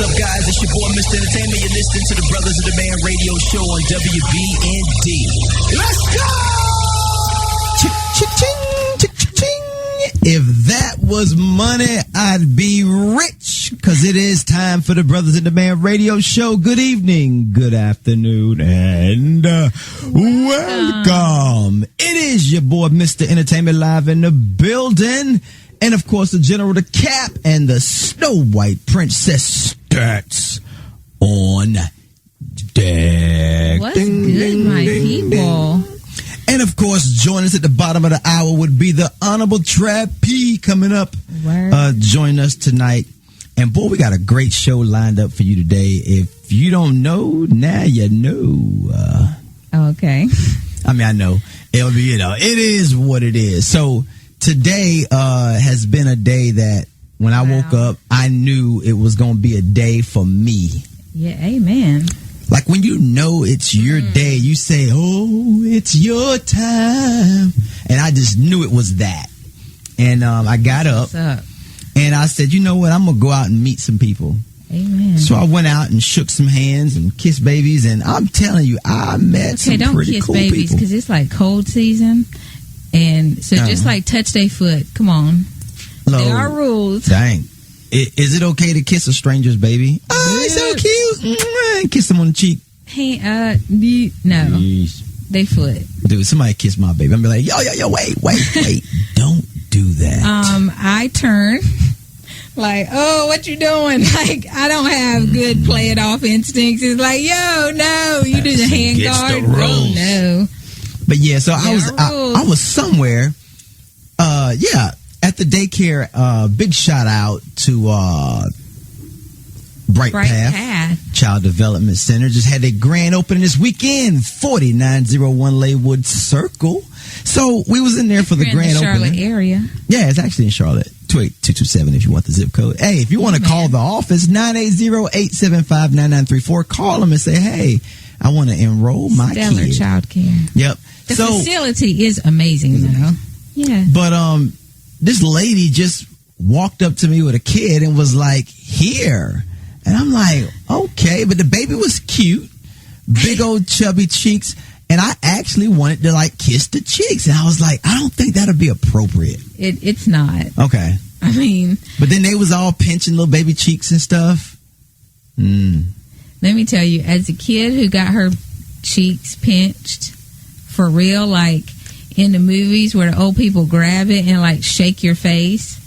What's up, guys? It's your boy, Mr. Entertainment. You're listening to the Brothers of the Man radio show on WBND. Let's go! If that was money, I'd be rich, because it is time for the Brothers in the Man radio show. Good evening, good afternoon, and welcome. It is your boy, Mr. Entertainment, live in the building. And, of course, the General, the Cap, and the Snow White Princess starts on deck. What's good, my people? And, of course, join us at the bottom of the hour would be the Honorable Trap P coming up. Join us tonight. And, boy, we got a great show lined up for you today. If you don't know, now you know. Okay. I mean, I know. It'll be, it is what it is. So, today has been a day that when I woke up, I knew it was going to be a day for me. Yeah, amen. Like when you know it's your day, you say, oh, it's your time. And I just knew it was that. And I got up and I said, you know what? I'm going to go out and meet some people. Amen. So I went out and shook some hands and kissed babies. And I'm telling you, I met some pretty cool people. Don't kiss babies because it's like cold season. And so just like touch their foot. Come on. There are rules. Dang. Is it okay to kiss a stranger's baby? Oh, it's so cute. Kiss them on the cheek. Hey, no. Jeez. They foot. Dude, somebody kiss my baby. I'm be like, yo, wait. Don't do that. I turn like, oh, what you doing? Like, I don't have good play it off instincts. It's like, yo, no, you do the hand guard. Oh, no. But yeah, so I was somewhere, at the daycare. Big shout out to Bright Path Child Development Center. Just had their grand opening this weekend, 4901 Leywood Circle. So we was in there for the grand opening. Charlotte area. Yeah, it's actually in Charlotte. 28227 if you want the zip code. Hey, if you want to call the office, 980-875-9934. Call them and say, hey, I want to enroll my Stellar kid. Child Care. Yep. The facility is amazing, though. Yeah. But this lady just walked up to me with a kid and was like, here. And I'm like, okay. But the baby was cute. Big old chubby cheeks. And I actually wanted to, like, kiss the cheeks. And I was like, I don't think that'll be appropriate. It's not. Okay. I mean. But then they was all pinching little baby cheeks and stuff. Let me tell you, as a kid who got her cheeks pinched, for real, like in the movies where the old people grab it and like shake your face,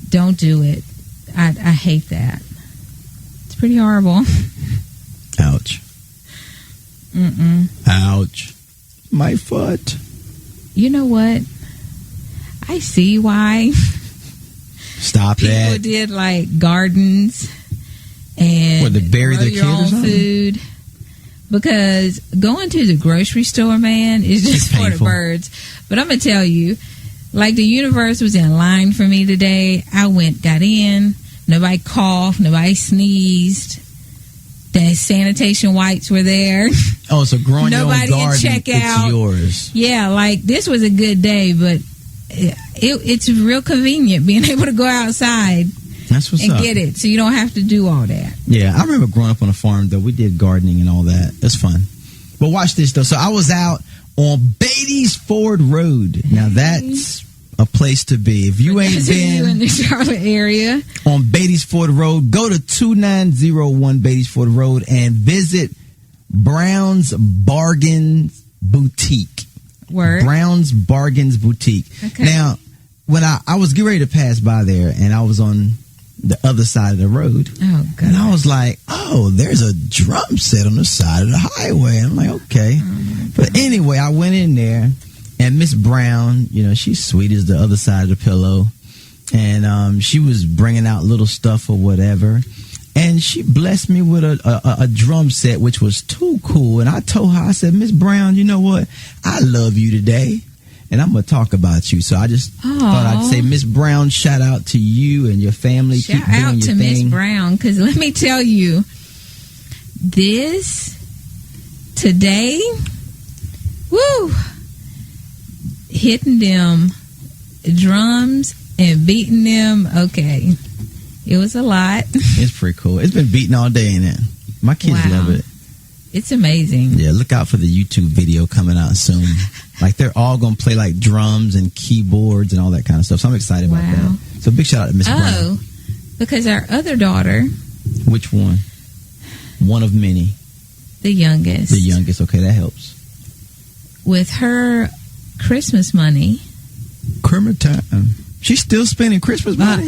don't do it. I hate that. It's pretty horrible. Ouch. Ouch. My foot. You know what? I see why. Stop people that. People did like gardens and to bury their your own food. Because going to the grocery store, man, is just for the birds. But I'm going to tell you, like the universe was in line for me today. I got in. Nobody coughed. Nobody sneezed. The sanitation wipes were there. Oh, so growing nobody your own garden, check out. It's yours. Yeah, like this was a good day, but it's real convenient being able to go outside. That's what's up. Get it, so you don't have to do all that. Yeah, I remember growing up on a farm, though. We did gardening and all that. That's fun. But watch this, though. So I was out on Beatty's Ford Road. Now, that's a place to be. If you ain't been in the Charlotte area on Beatty's Ford Road, go to 2901 Beatty's Ford Road and visit Brown's Bargains Boutique. Word. Brown's Bargains Boutique. Okay. Now, when I was getting ready to pass by there, and I was on the other side of the road. Oh, God. And I was like, oh, there's a drum set on the side of the highway. I'm like, okay. But anyway, I went in there, and Miss Brown, she's sweet as the other side of the pillow. And she was bringing out little stuff or whatever. And she blessed me with a drum set, which was too cool. And I told her, I said, Miss Brown, you know what? I love you today. And I'm going to talk about you. So I just thought I'd say, Miss Brown, shout out to you and your family. Shout out to Miss Brown, because let me tell you, today, hitting them drums and beating them, okay. It was a lot. It's pretty cool. It's been beating all day in it. My kids love it. It's amazing. Yeah, look out for the YouTube video coming out soon. Like, they're all going to play, like, drums and keyboards and all that kind of stuff. So I'm excited about that. So big shout out to Miss Brown. Oh, because our other daughter. Which one? One of many. The youngest. The youngest. Okay, that helps. With her Christmas money. Christmas time. She's still spending Christmas money?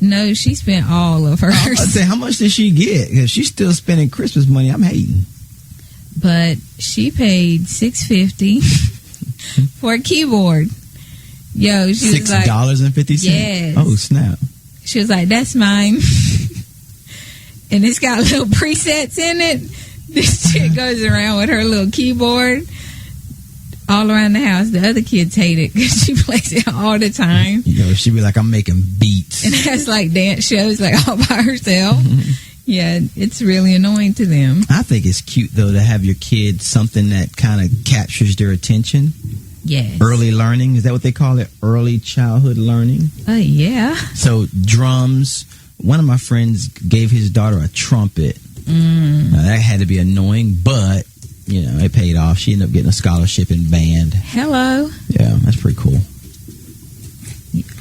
No, she spent all of hers. I was say, how much did she get? Because she's still spending Christmas money. I'm hating. But she paid $650 for a keyboard. Yo, she was like $6.50? Yes. Oh, snap. She was like, that's mine. And it's got little presets in it. This chick goes around with her little keyboard all around the house. The other kids hate it because she plays it all the time. You know, she'd be like, I'm making beats. And has like dance shows like all by herself. Yeah, it's really annoying to them. I think it's cute, though, to have your kids something that kind of captures their attention. Yes. Early learning. Is that what they call it? Early childhood learning? Yeah. So drums. One of my friends gave his daughter a trumpet. Now, that had to be annoying, but, you know, it paid off. She ended up getting a scholarship in band. Hello. Yeah, that's pretty cool.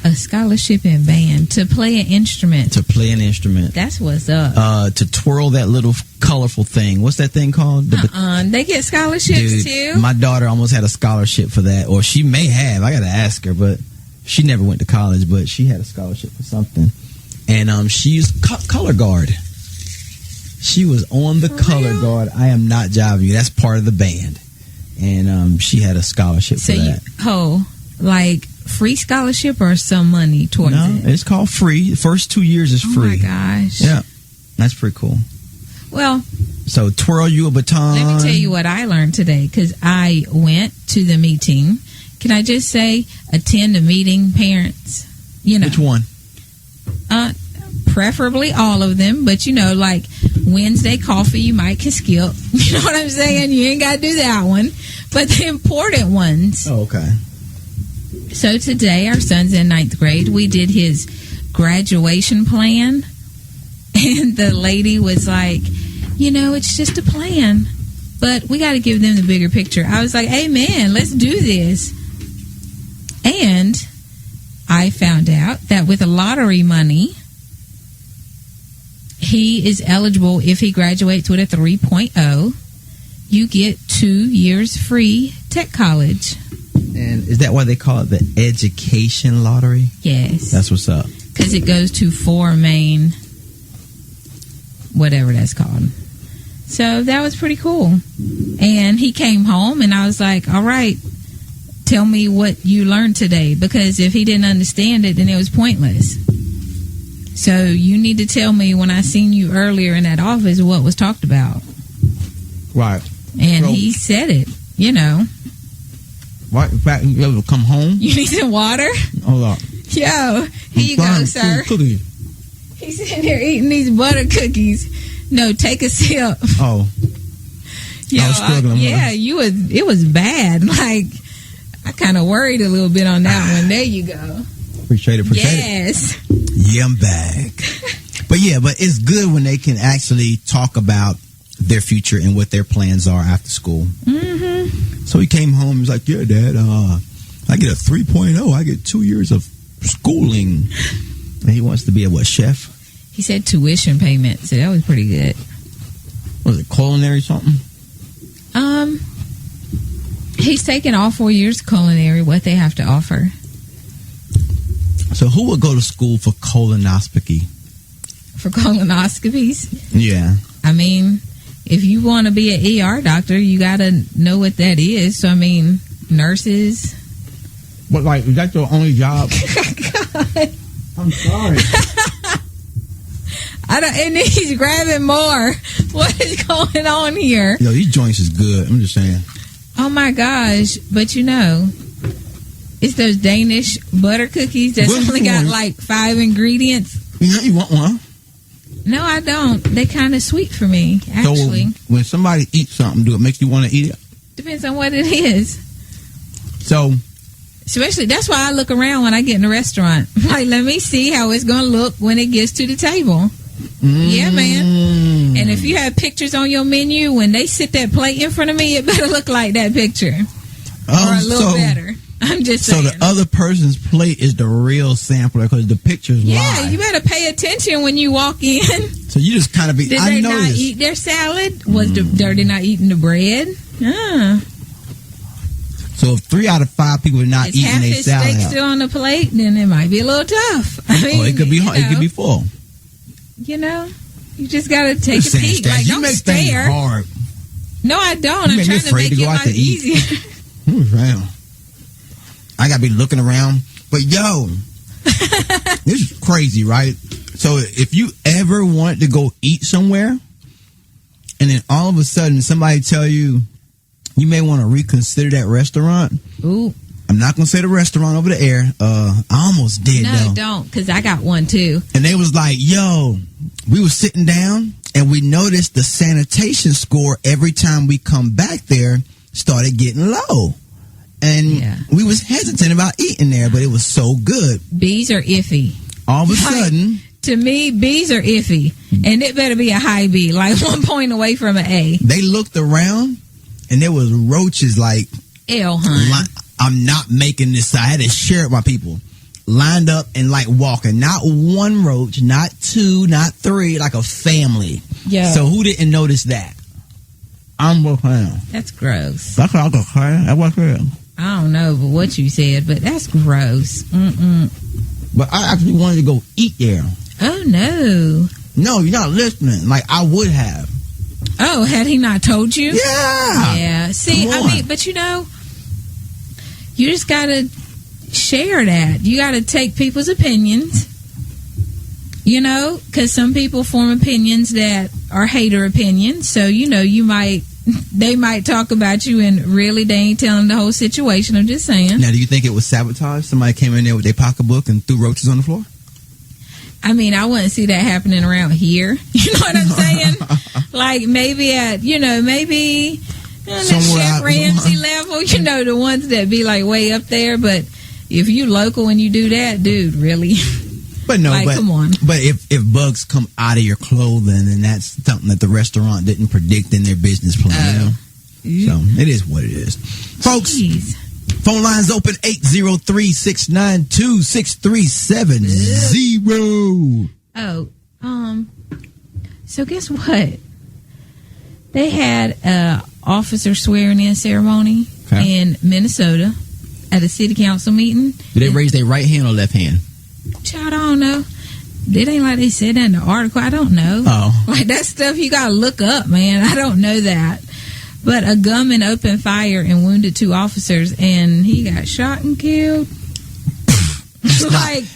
A scholarship in band to play an instrument. To play an instrument. That's what's up. To twirl that little colorful thing. What's that thing called? They get scholarships too. My daughter almost had a scholarship for that, or she may have. I got to ask her, but she never went to college, but she had a scholarship for something. And she used color guard. She was on the color guard. I am not jiving you. That's part of the band. And she had a scholarship for that. Like free scholarship or some money towards it? No, it's called free. The first 2 years is free. Oh my gosh. Yeah, that's pretty cool. Well, so twirl you a baton. Let me tell you what I learned today because I went to the meeting. Can I just say, attend the meeting, parents? You know, which one? Preferably all of them, but you know, like Wednesday coffee, you might can skip. You know what I'm saying? You ain't got to do that one, but the important ones. Oh, okay. So today, our son's in 9th grade. We did his graduation plan, and the lady was like, you know, it's just a plan, but we got to give them the bigger picture. I was like, amen, let's do this. And I found out that with the lottery money, he is eligible if he graduates with a 3.0. You get 2 years free tech college. And is that why they call it the education lottery? Yes. That's what's up. Because it goes to 4 main, whatever that's called. So that was pretty cool. And he came home and I was like, all right, tell me what you learned today. Because if he didn't understand it, then it was pointless. So you need to tell me when I seen you earlier in that office what was talked about. Right. And he said it, you know. Right. In fact, you ever come home? You need some water? Hold on. Yo, here you go, sir. He's sitting here eating these butter cookies. No, take a sip. Oh. Yo, I was struggling. It was bad. Like, I kind of worried a little bit on that one. There you go. Appreciate it. Yes. Yeah, I'm back. But it's good when they can actually talk about their future and what their plans are after school. Mm-hmm. So he came home. He was like, yeah, Dad, I get a 3.0. I get 2 years of schooling. And he wants to be a chef? He said tuition payment, so that was pretty good. Was it culinary something? He's taking all 4 years culinary, what they have to offer. So who would go to school for colonoscopy? For colonoscopies? Yeah. I mean, if you want to be an ER doctor, you got to know what that is. So, I mean, nurses. But, like, is that your only job? God. I'm sorry. And then he's grabbing more. What is going on here? Yo, these joints is good. I'm just saying. Oh, my gosh. But, you know, it's those Danish butter cookies that's only got, like, 5 ingredients. Yeah, you want one? No, I don't. They kind of sweet for me, actually. So when somebody eats something, do it make you want to eat it? Depends on what it is. So Especially, that's why I look around when I get in a restaurant. Like, let me see how it's going to look when it gets to the table. Yeah, man. And if you have pictures on your menu, when they sit that plate in front of me, it better look like that picture. Or a little better. I'm just saying. So the other person's plate is the real sampler because the picture's Yeah, you better pay attention when you walk in. So you just kind of be. Did they not eat their salad? Was they not eating the bread? So if 3 out of 5 people are not eating their salad, half his steak still on the plate, then it might be a little tough. I mean, it could be hard. It could be full. You know, you just got to take a peek. Like, don't stare. Hard. No, I don't. I'm trying to make your life easier. I got to be looking around. But yo, this is crazy, right? So if you ever want to go eat somewhere, and then all of a sudden somebody tell you, you may want to reconsider that restaurant. Ooh. I'm not going to say the restaurant over the air. I almost did, though. No, don't, because I got one, too. And they was like, yo, we was sitting down, and we noticed the sanitation score every time we come back there started getting low. And we was hesitant about eating there, but it was so good. B's are iffy. All of a sudden. To me, B's are iffy. And it better be a high B, like 1 point away from an A. They looked around, and there was roaches like, hon. I'm not making this. I had to share it with my people. Lined up and like walking. Not one roach, not 2, not 3, like a family. Yeah. So who didn't notice that? I'm looking. That's gross. That's what I was saying. I don't know but what you said, but that's gross. But I actually wanted to go eat there. Oh, no. No, you're not listening. Like, I would have. Oh, had he not told you? Yeah. Yeah. See, I mean, but you know, you just got to share that. You got to take people's opinions, you know, because some people form opinions that are hater opinions. So, you know, they might talk about you and really they ain't telling the whole situation. I'm just saying. Now, do you think it was sabotage? Somebody came in there with their pocketbook and threw roaches on the floor? I mean, I wouldn't see that happening around here. You know what I'm saying? Like maybe at, you know, maybe the Chef Ramsay level, you know, the ones that be like way up there. But if you local and you do that, dude, really? But no, like, come on. But if bugs come out of your clothing, then that's something that the restaurant didn't predict in their business plan. You know? So it is what it is. Folks, phone lines open 803-692-6370. Oh, so guess what? They had a officer swearing in ceremony in Minnesota at a city council meeting. Did they raise their right hand or left hand? Child, I don't know. It ain't like they said that in the article. I don't know. Oh. Like, that stuff you gotta look up, man. I don't know that. But a gunman opened fire and wounded 2 officers, and he got shot and killed.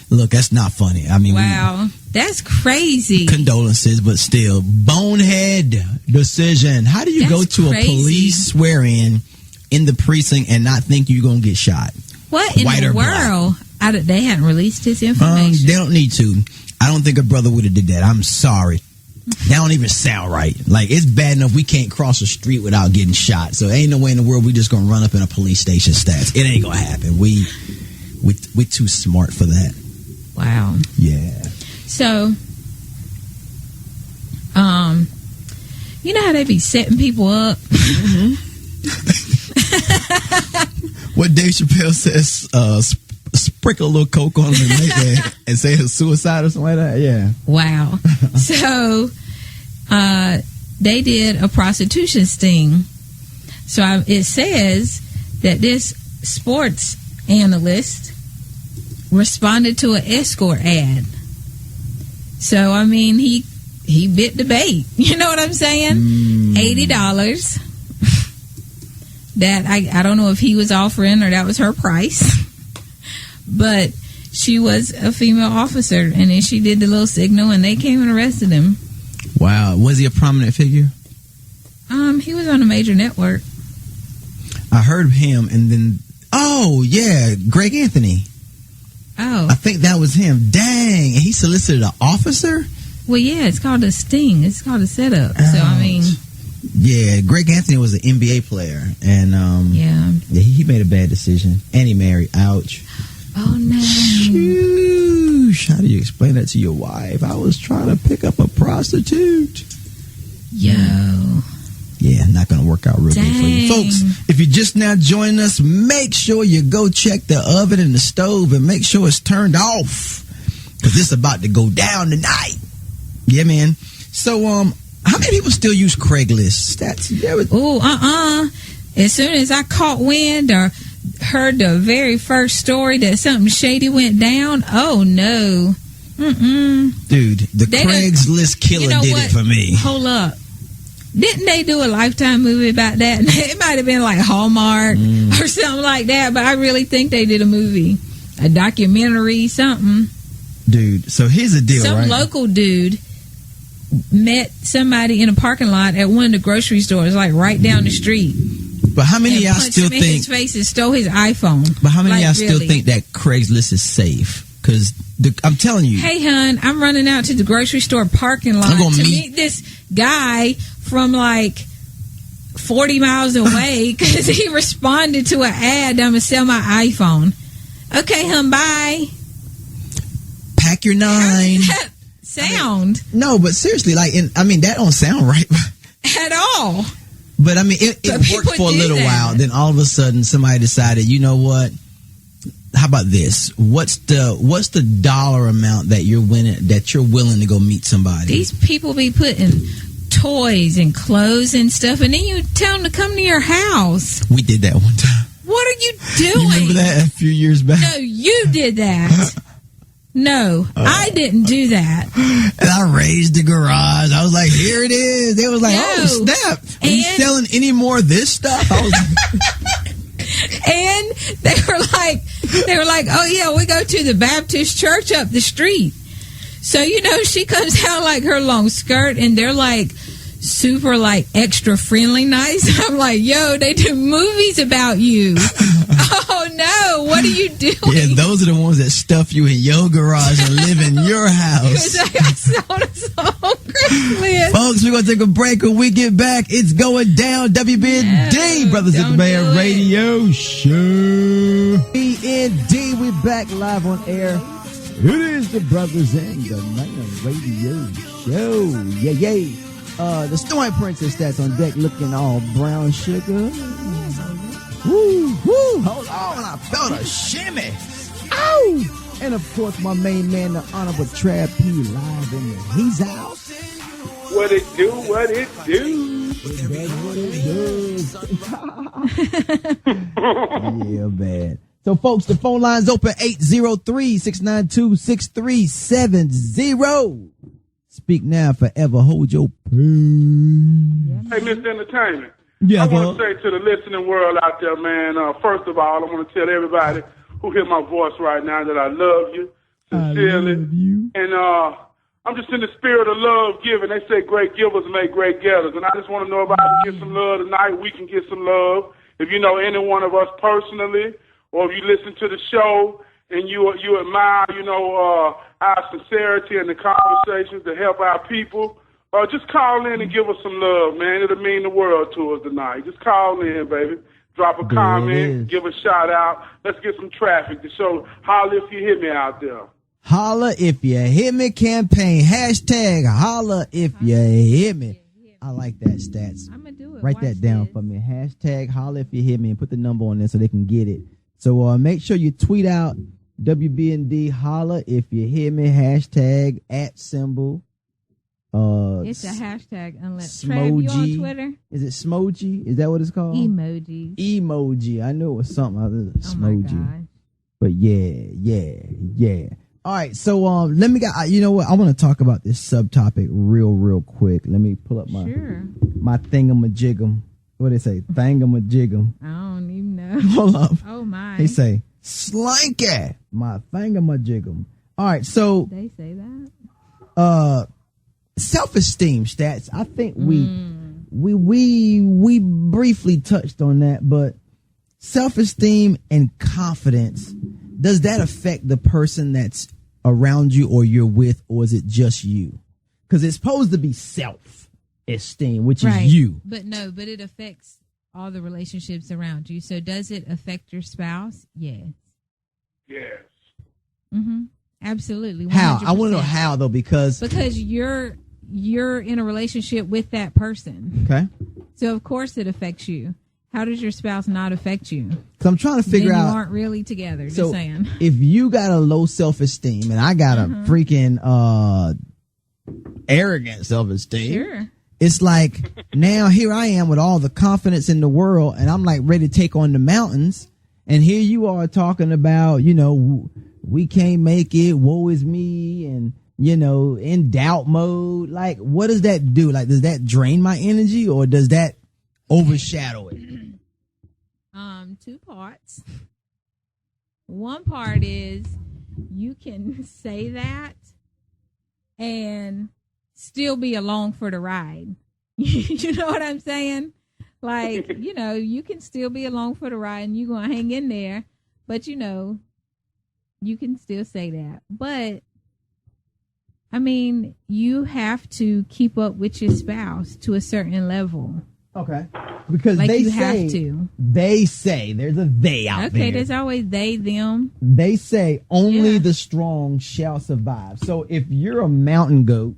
Look, that's not funny. I mean, wow, that's crazy. Condolences, but still, bonehead decision. How do you go to a police swear-in in the precinct and not think you're gonna get shot? What in the world? They hadn't released his information. They don't need to. I don't think a brother would have did that. I'm sorry. That don't even sound right. Like, it's bad enough we can't cross the street without getting shot. So ain't no way in the world we just gonna run up in a police station stats. It ain't gonna happen. We're too smart for that. Wow. Yeah. So, you know how they be setting people up? What Dave Chappelle says, sprinkle a little coke on them and say it's suicide or something like that. Yeah. Wow. So they did a prostitution sting. So it says that this sports analyst responded to an escort ad. So I mean, he bit the bait. You know what I'm saying? $80. That I don't know if he was offering or that was her price. But she was a female officer, and then she did the little signal, and they came and arrested him. Wow. Was he a prominent figure? He was on a major network. I heard of him, and then, oh, yeah, Greg Anthony. Oh. I think that was him. Dang. And he solicited an officer? Well, yeah, it's called a sting. It's called a setup. So, I mean. Yeah, Greg Anthony was an NBA player, and he made a bad decision, and he married. Ouch. Oh no. Sheesh. How do you explain that to your wife? I was trying to pick up a prostitute. Yo. Yeah, not going to work out real good for you. Folks, if you're just now joining us, make sure you go check the oven and the stove and make sure it's turned off, because it's about to go down tonight. Yeah, man. So, how many people still use Craigslist? As soon as I caught wind or heard the very first story that something shady went down, oh no. Dude, Craigslist killer did it for me. Hold up. Didn't they do a Lifetime movie about that? It might have been like Hallmark or something like that, but I really think they did a movie, a documentary, something. Dude, so here's the deal, Some local dude met somebody in a parking lot at one of the grocery stores, like right down the street. But how many of y'all still think his face and stole his iPhone? But how many of y'all still think that Craigslist is safe? Because I'm telling you. Hey, hon, I'm running out to the grocery store parking lot to meet this guy from like 40 miles away because he responded to an ad that I'm going to sell my iPhone. Okay, hon, bye. Pack your 9. Sound? No, but seriously, that don't sound right. At all. But it worked for a little while. Then all of a sudden, somebody decided, you know what? How about this? What's the dollar amount that you're willing to go meet somebody? These people be putting toys and clothes and stuff, and then you tell them to come to your house. We did that one time. What are you doing? You remember that a few years back? No, you did that. No, I didn't do that. And I raised the garage. I was like, here it is. They was like, oh, snap. Are you selling any more of this stuff? I was and they were like, oh, yeah, we go to the Baptist church up the street. So, she comes out like her long skirt, and they're like super like extra friendly nice. I'm like, yo, they do movies about you. Oh no, what are you doing? Yeah, those are the ones that stuff you in your garage and live in your house. I saw this on Craigslist. Folks, we're gonna take a break. When we get back, it's going down. WBND, Brothers of the Man Radio Show. WBND, we're back live on air. It is the Brothers and the Man Radio Show. Yeah. The Storm Princess that's on deck looking all brown sugar. Woo. Hold on, I felt a shimmy. Ow! And of course, my main man, the Honorable Trap P, live in the He's Out. What it do? Yeah, man. So, folks, the phone line's open 803-692-6370. Speak now, forever hold your peace. Hey, Mr. Entertainment. Yeah, I want to say to the listening world out there, man, first of all, I want to tell everybody who hear my voice right now that I love you sincerely. I love you. And I'm just in the spirit of love giving. They say great givers make great getters. And I just want to know if I can get some love tonight. We can get some love. If you know any one of us personally, or if you listen to the show and you admire, our sincerity and the conversations to help our people, just call in and give us some love, man. It'll mean the world to us tonight. Just call in, baby. Drop a comment, give a shout out. Let's get some traffic to show holla if you hear me out there. Holla if you hear me campaign. Hashtag holla if you hear me. I like that, Stats. I'm gonna do it. Write that down for me. Hashtag holla if you hear me and put the number on there so they can get it. So make sure you tweet out WBND holla if you hear me. Hashtag @ it's a hashtag unless Smoji. Trev, you on Twitter? Is it Smoji? Is that what it's called? Emoji. I knew it was something other than Smoji. My God. But yeah. All right, so let me you know what? I want to talk about this subtopic real quick. Let me pull up my thingamajigum. What they say? Thingamajigum. I don't even know. Hold up. Oh my. They say slanky. My thingamajigum. All right, so they say that. Self-esteem, Stats. I think we briefly touched on that, but self-esteem and confidence, does that affect the person that's around you or you're with, or is it just you? Because it's supposed to be self. esteem, which is you. But it affects all the relationships around you. So does it affect your spouse? Yes. Yes. Mm-hmm. Absolutely. 100%. How? I want to know how, though, because you're in a relationship with that person. Okay. So of course it affects you. How does your spouse not affect you? Because I'm trying to figure out. You aren't really together. So just saying. If you got a low self-esteem and I got a freaking arrogant self-esteem, sure. It's like now here I am with all the confidence in the world, and I'm like ready to take on the mountains. And here you are talking about, we can't make it, woe is me, and in doubt mode. Like, what does that do? Like, does that drain my energy or does that overshadow it? 2 parts. One part is you can say that and still be along for the ride. You know what I'm saying? Like, you can still be along for the ride and you're going to hang in there, but you can still say that. But I mean, you have to keep up with your spouse to a certain level. Okay. Because like they you say, have to. They say, there's a they out there. Okay, there's always they, them. They say only the strong shall survive. So if you're a mountain goat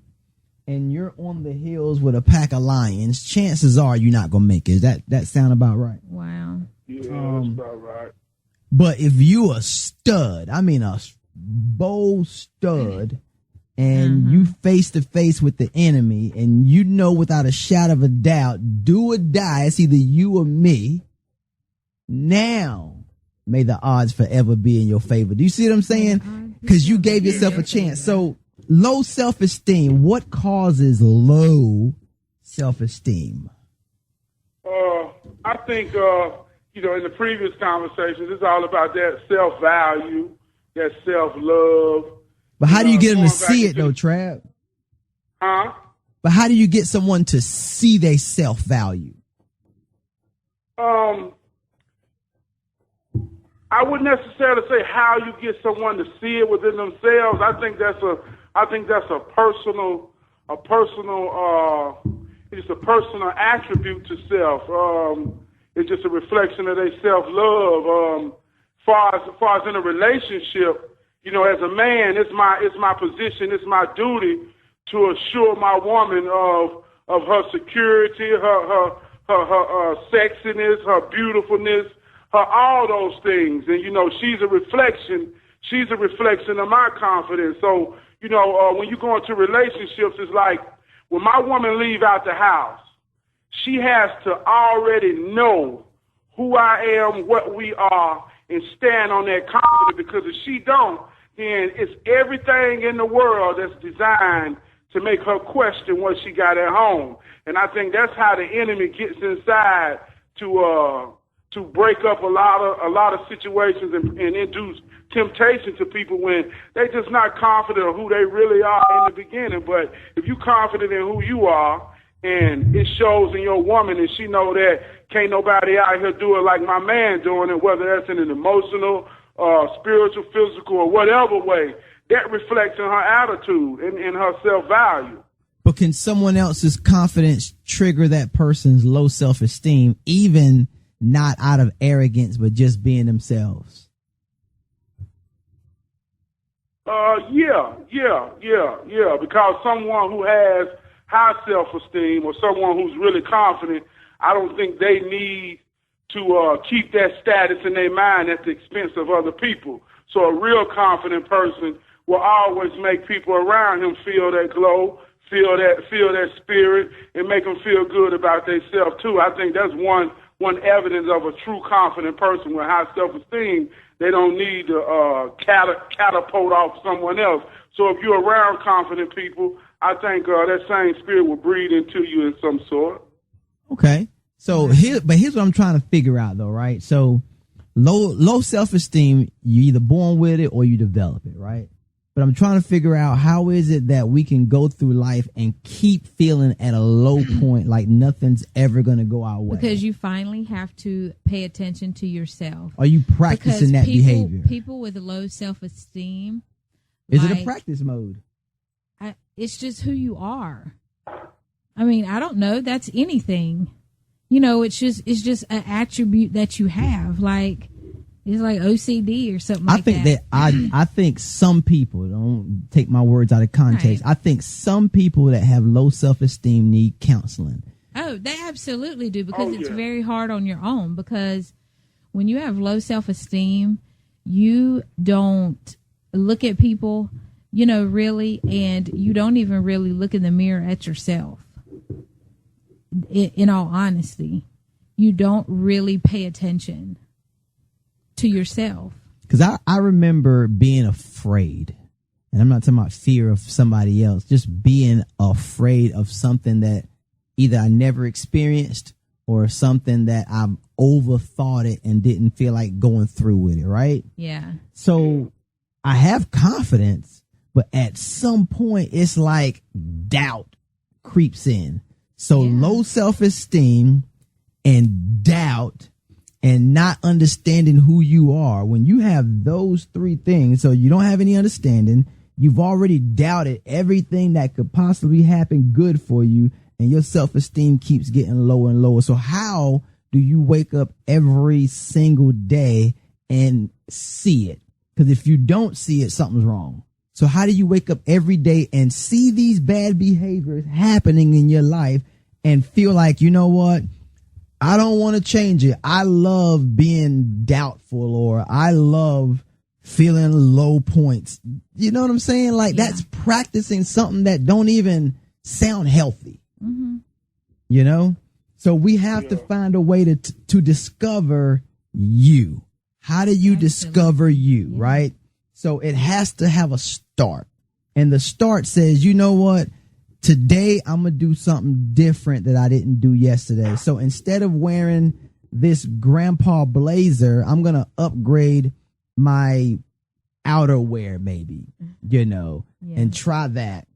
and you're on the hills with a pack of lions, chances are you're not going to make it. That sound about right? Wow. Yeah, that's about right. But if you a stud, I mean a bold stud, and you face to face with the enemy, and without a shadow of a doubt, do or die, it's either you or me. Now, may the odds forever be in your favor. Do you see what I'm saying? Because you gave yourself a chance. So, low self-esteem. What causes low self-esteem? I think, in the previous conversations, it's all about that self-value, that self-love. But how do you get them to see it, though, Trav? Huh? But how do you get someone to see their self-value? I wouldn't necessarily say how you get someone to see it within themselves. I think that's a personal, it's a personal attribute to self. It's just a reflection of their self-love. Far as in a relationship, as a man, it's my position, it's my duty to assure my woman of her security, her sexiness, her beautifulness, all those things. And she's a reflection of my confidence. So when you go into relationships, it's like when my woman leave out the house, she has to already know who I am, what we are, and stand on that confidence, because if she don't, then it's everything in the world that's designed to make her question what she got at home. And I think that's how the enemy gets inside to break up a lot of situations and induce temptation to people when they just not confident of who they really are in the beginning. But if you're confident in who you are, and it shows in your woman, and she know that can't nobody out here do it like my man doing it, whether that's in an emotional, spiritual, physical, or whatever way, that reflects in her attitude and in her self-value. But can someone else's confidence trigger that person's low self-esteem, even not out of arrogance, but just being themselves? Yeah. Because someone who has high self-esteem or someone who's really confident, I don't think they need to keep that status in their mind at the expense of other people. So a real confident person will always make people around him feel that glow, feel that spirit, and make them feel good about themselves too. I think that's one evidence of a true confident person with high self-esteem. They don't need to catapult off someone else. So if you're around confident people, I think that same spirit will breathe into you in some sort. Okay. So here's what I'm trying to figure out, though, right? So low self-esteem, you either born with it or you develop it, right? But I'm trying to figure out how is it that we can go through life and keep feeling at a low point, like nothing's ever going to go our way. Because you finally have to pay attention to yourself. Are you practicing that behavior? People with low self-esteem. Is it a practice mode? It's just who you are. I mean, I don't know. That's anything. You know, it's just an attribute that you have. Like, it's like OCD or something like that. I think some people, don't take my words out of context, right. I think some people that have low self-esteem need counseling. Oh, they absolutely do, because it's very hard on your own. Because when you have low self-esteem, you don't look at people, you know, really, and you don't even really look in the mirror at yourself. In all honesty, you don't really pay attention to yourself. Because I remember being afraid, and I'm not talking about fear of somebody else, just being afraid of something that either I never experienced or something that I've overthought it and didn't feel like going through with it, right? Yeah. So I have confidence, but at some point it's like doubt creeps in. So low self-esteem and doubt and not understanding who you are. When you have those three things, so you don't have any understanding, you've already doubted everything that could possibly happen good for you, and your self-esteem keeps getting lower and lower. So how do you wake up every single day and see it? Because if you don't see it, something's wrong. So how do you wake up every day and see these bad behaviors happening in your life and feel like, you know what? I don't want to change it. I love being doubtful, or I love feeling low points. You know what I'm saying? Like that's practicing something that don't even sound healthy. Mm-hmm. You know? So we have to find a way to discover you. How do you discover you, right? So it has to have a start. And the start says, you know what? Today I'm going to do something different that I didn't do yesterday. So instead of wearing this grandpa blazer, I'm going to upgrade my outerwear maybe, you know, and try that.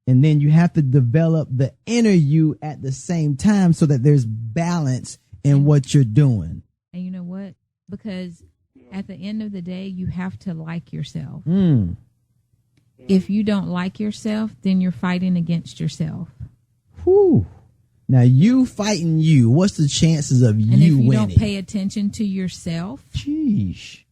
And then you have to develop the inner you at the same time so that there's balance in what you're doing. And you know what? Because at the end of the day, you have to like yourself. If you don't like yourself, then you're fighting against yourself. Whew. Now, you fighting you, what's the chances of you winning? And if you don't pay attention to yourself, sheesh.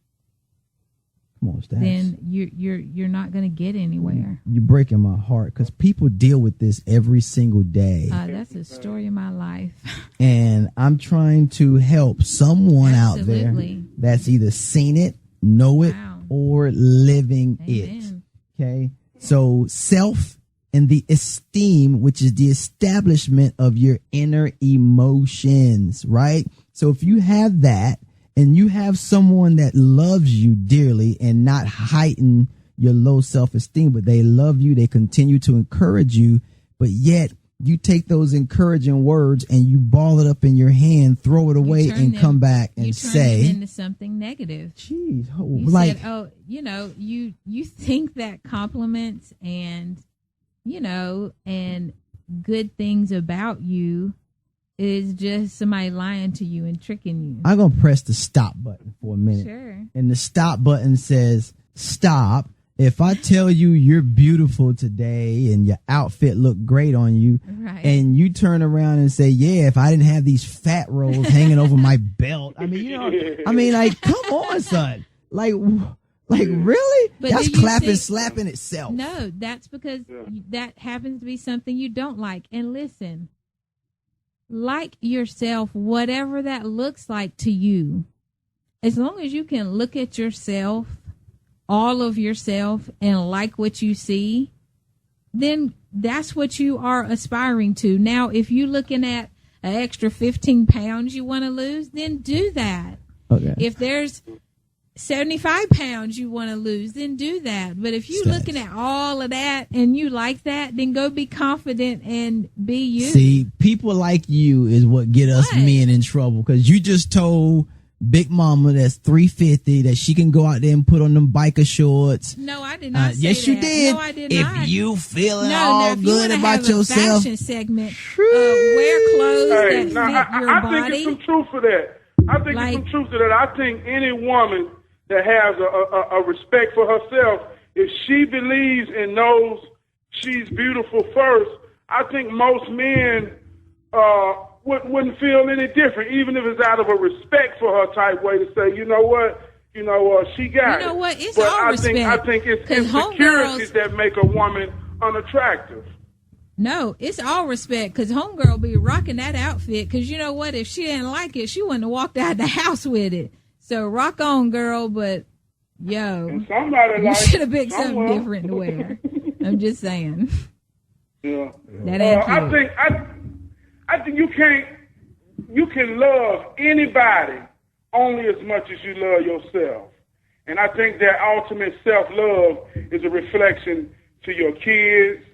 Come on, Stats. Then you're not going to get anywhere. You're breaking my heart, because people deal with this every single day. That's the story of my life. And I'm trying to help someone out there that's either seen it, know it, or living it. Okay. So self and the esteem, which is the establishment of your inner emotions, right? So if you have that, and you have someone that loves you dearly and not heighten your low self-esteem, but they love you, they continue to encourage you, but yet you take those encouraging words and you ball it up in your hand, throw it away, and come back and say, turn it into something negative. Jeez, you said, you know, you think that compliments and, you know, and good things about you is just somebody lying to you and tricking you. I'm going to press the stop button for a minute. Sure. And the stop button says, stop. If I tell you you're beautiful today and your outfit looked great on you, and you turn around and say, yeah, if I didn't have these fat rolls hanging over my belt. I mean, you know, like, come on, son. Like really? But that's slapping itself. No, that's because that happens to be something you don't like. And listen, like yourself, whatever that looks like to you, as long as you can look at yourself, all of yourself, and like what you see, then that's what you are aspiring to. Now, if you're looking at an extra 15 pounds you want to lose, then do that. Okay. If there's 75 pounds you want to lose, then do that. But if you're looking at all of that and you like that, then go be confident and be you. See, people like you is what get us men in trouble, because you just told Big Mama that's 350 that she can go out there and put on them biker shorts. No, I did not say yes, that. You did. No, I did if not. If you feeling all good about yourself. Fashion segment, wear clothes that fit your body. I think it's some truth for that. I think it's some truth to that. I think any woman that has a respect for herself, if she believes and knows she's beautiful first, I think most men wouldn't feel any different, even if it's out of a respect for her type way to say, you know what, she got it. You know what? It's but all respect. I think it's insecurities that make a woman unattractive. No, it's all respect, because homegirl be rocking that outfit, because you know what? If she didn't like it, she wouldn't have walked out of the house with it. So rock on, girl, but yo, you should have picked something different to wear. I'm just saying. Yeah. That ain't cute. I think you can love anybody only as much as you love yourself. And I think that ultimate self-love is a reflection to your kids,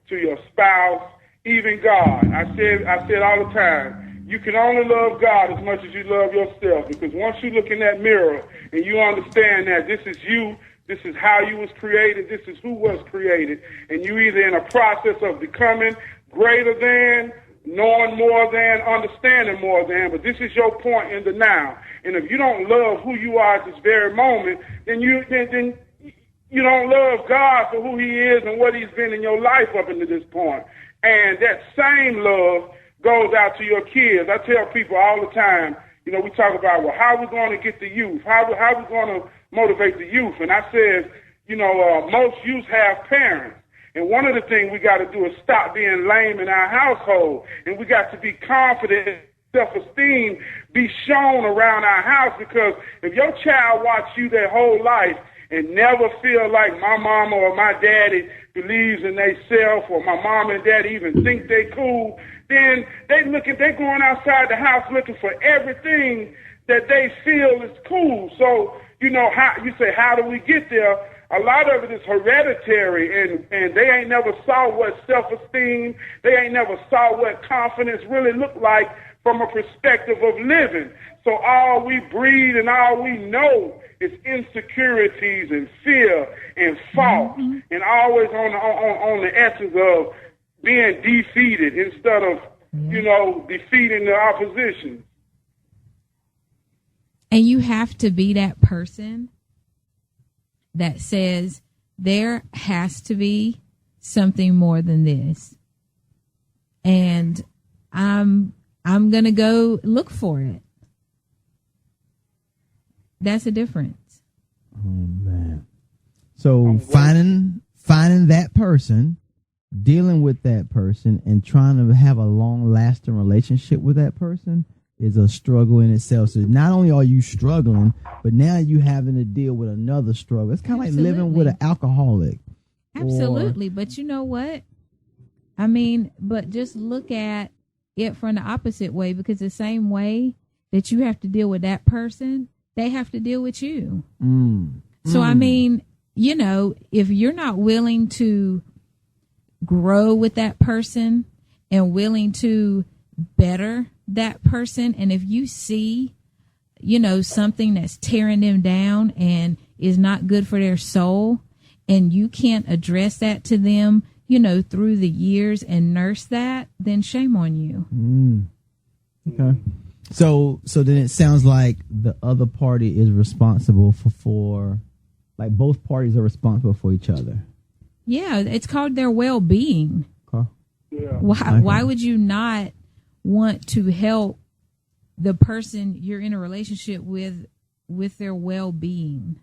to your spouse, even God. I said all the time, you can only love God as much as you love yourself, because once you look in that mirror and you understand that this is you, this is how you was created, this is who was created, and you either in a process of becoming greater than, knowing more than, understanding more than, but this is your point in the now. And if you don't love who you are at this very moment, then you don't love God for who he is and what he's been in your life up until this point. And that same love goes out to your kids. I tell people all the time, we talk about, well, how are we going to get the youth? How are we going to motivate the youth? And I said, most youths have parents. And one of the things we got to do is stop being lame in our household. And we got to be confident, self-esteem be shown around our house, because if your child watch you their whole life and never feel like my mama or my daddy believes in themselves, or my mom and daddy even think they cool, then they're going outside the house looking for everything that they feel is cool. So, how do we get there? A lot of it is hereditary, and they ain't never saw what self-esteem, they ain't never saw what confidence really looked like from a perspective of living. So all we breed and all we know is insecurities and fear and fault, and always on the essence of being defeated instead of, defeating the opposition. And you have to be that person that says there has to be something more than this, and I'm going to go look for it. That's a difference. Oh man. So finding that person, dealing with that person, and trying to have a long-lasting relationship with that person is a struggle in itself. So not only are you struggling, but now you having to deal with another struggle. It's kind of like living with an alcoholic. Absolutely. But you know what? I mean, but just look at it from the opposite way, because the same way that you have to deal with that person, they have to deal with you. So, I mean, if you're not willing to grow with that person and willing to better that person, and if you see, something that's tearing them down and is not good for their soul, and you can't address that to them, through the years and nurse that, then shame on you. Okay. So then it sounds like the other party is responsible for like both parties are responsible for each other. Yeah, it's called their well-being. Okay. Yeah. Why would you not want to help the person you're in a relationship with their well-being?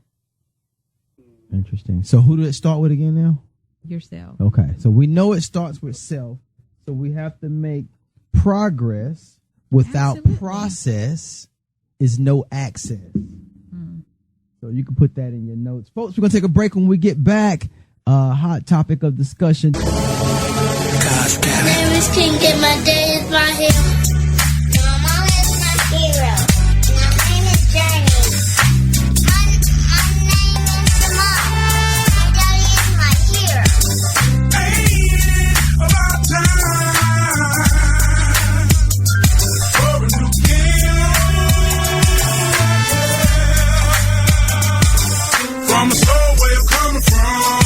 Interesting. So who did it start with again now? Yourself. Okay. So we know it starts with self. So we have to make progress. Without process is no access. So you can put that in your notes. Folks, we're going to take a break. When we get back, hot topic of discussion. Gosh damn it. Name is King and my day is my hero. My mom is my hero. My name is Journey. My name is Simone. My daddy is my hero. Ain't about time. From the soul where I'm coming from,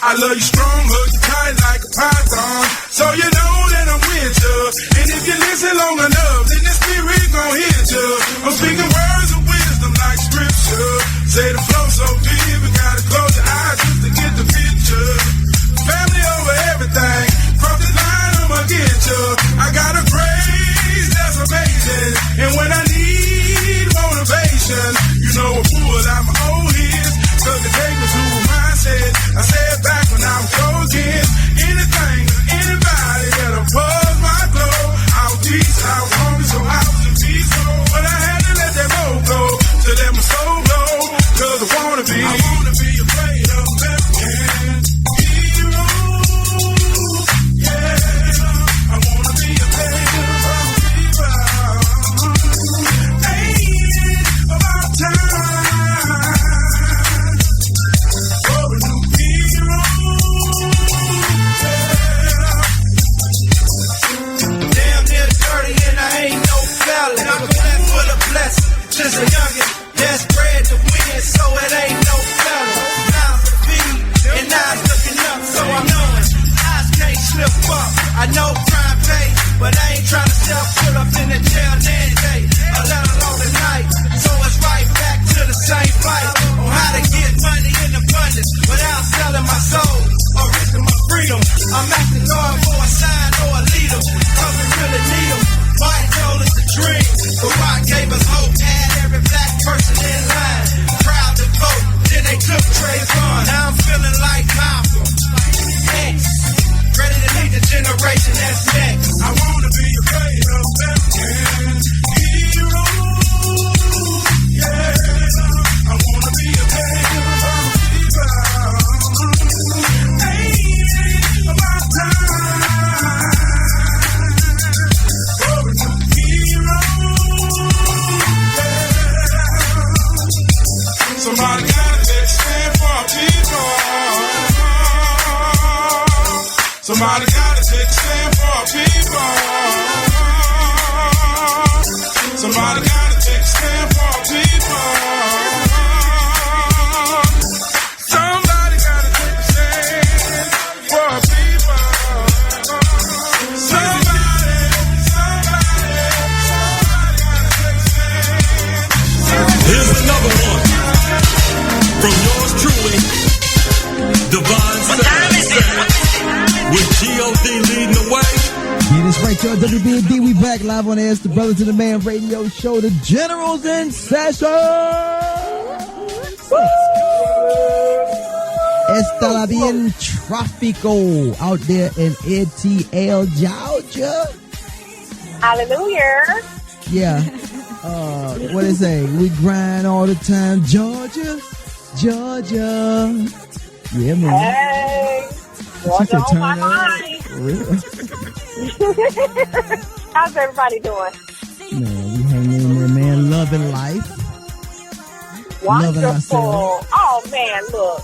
I love you strong, hug you tight like a python, so you know that I'm with you. when I need motivation, you know I pull out my old hits, cause it take me to a mindset. I said back when I was chosen, anything or anybody that'll buzz my glow. I was peace, I was hungry, so I was in peace. But I had to let that road go, to let my soul go, cause I wanna be a player, man. Hero, yeah, I wanna be a player. Since a youngin', that's bred to win, so it ain't no fella. Now the beat, and eyes looking up, so I'm knowing eyes can't slip up. I know crime pay, but I ain't trying to self-put up in the jail every day, or let alone at night. So it's right back to the same fight on how to get money in abundance without selling my soul or risking my freedom. I'm asking God for a sign or a leader, cause we really need them. White gold is the dream, but rock gave us hope. Every black person in line, proud to vote. Then they took Trayvon. Now I'm feeling like Malcolm X, ready to lead the generation that's next. I wanna be a great American hero. Yeah, I wanna be a great ain't about time. Somebody gotta take stand for people. Somebody gotta take stand for people. Somebody gotta take stand for people. Somebody gotta take stand for people. Somebody gotta take stand. Here's another one. From yours truly, Divine Sound, with G.O.D. leading the way. Yeah, that's right, y'all. WBND, we back live on air. It's the Brother to the Man radio show. The General's in session. Está bien tráfico out there in ATL, Georgia. Hallelujah. Yeah. What they say? We grind all the time, Georgia. Georgia. Yeah, man. Hey, Georgia on my mind. Really? How's everybody doing? Man, we hanging in there, man. Loving life. Loving Wonderful. ourselves. Oh, man, look.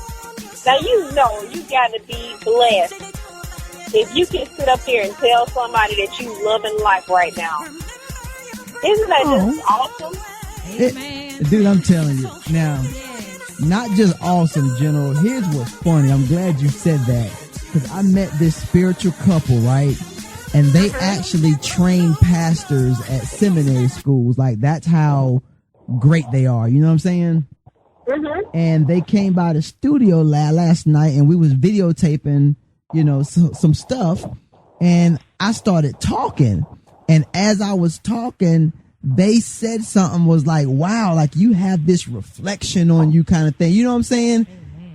Now, you know you got to be blessed if you can sit up here and tell somebody that you loving life right now. Isn't that just awesome? Dude, I'm telling you. Now, not just awesome, General. Here's what's funny. I'm glad you said that. Because I met this spiritual couple, right? And they actually train pastors at seminary schools. Like, that's how great they are. You know what I'm saying? Mm-hmm. And they came by the studio last night, and we was videotaping, you know, some stuff. And I started talking. And as I was talking, they said something was like, wow, like you have this reflection on you kind of thing. You know what I'm saying?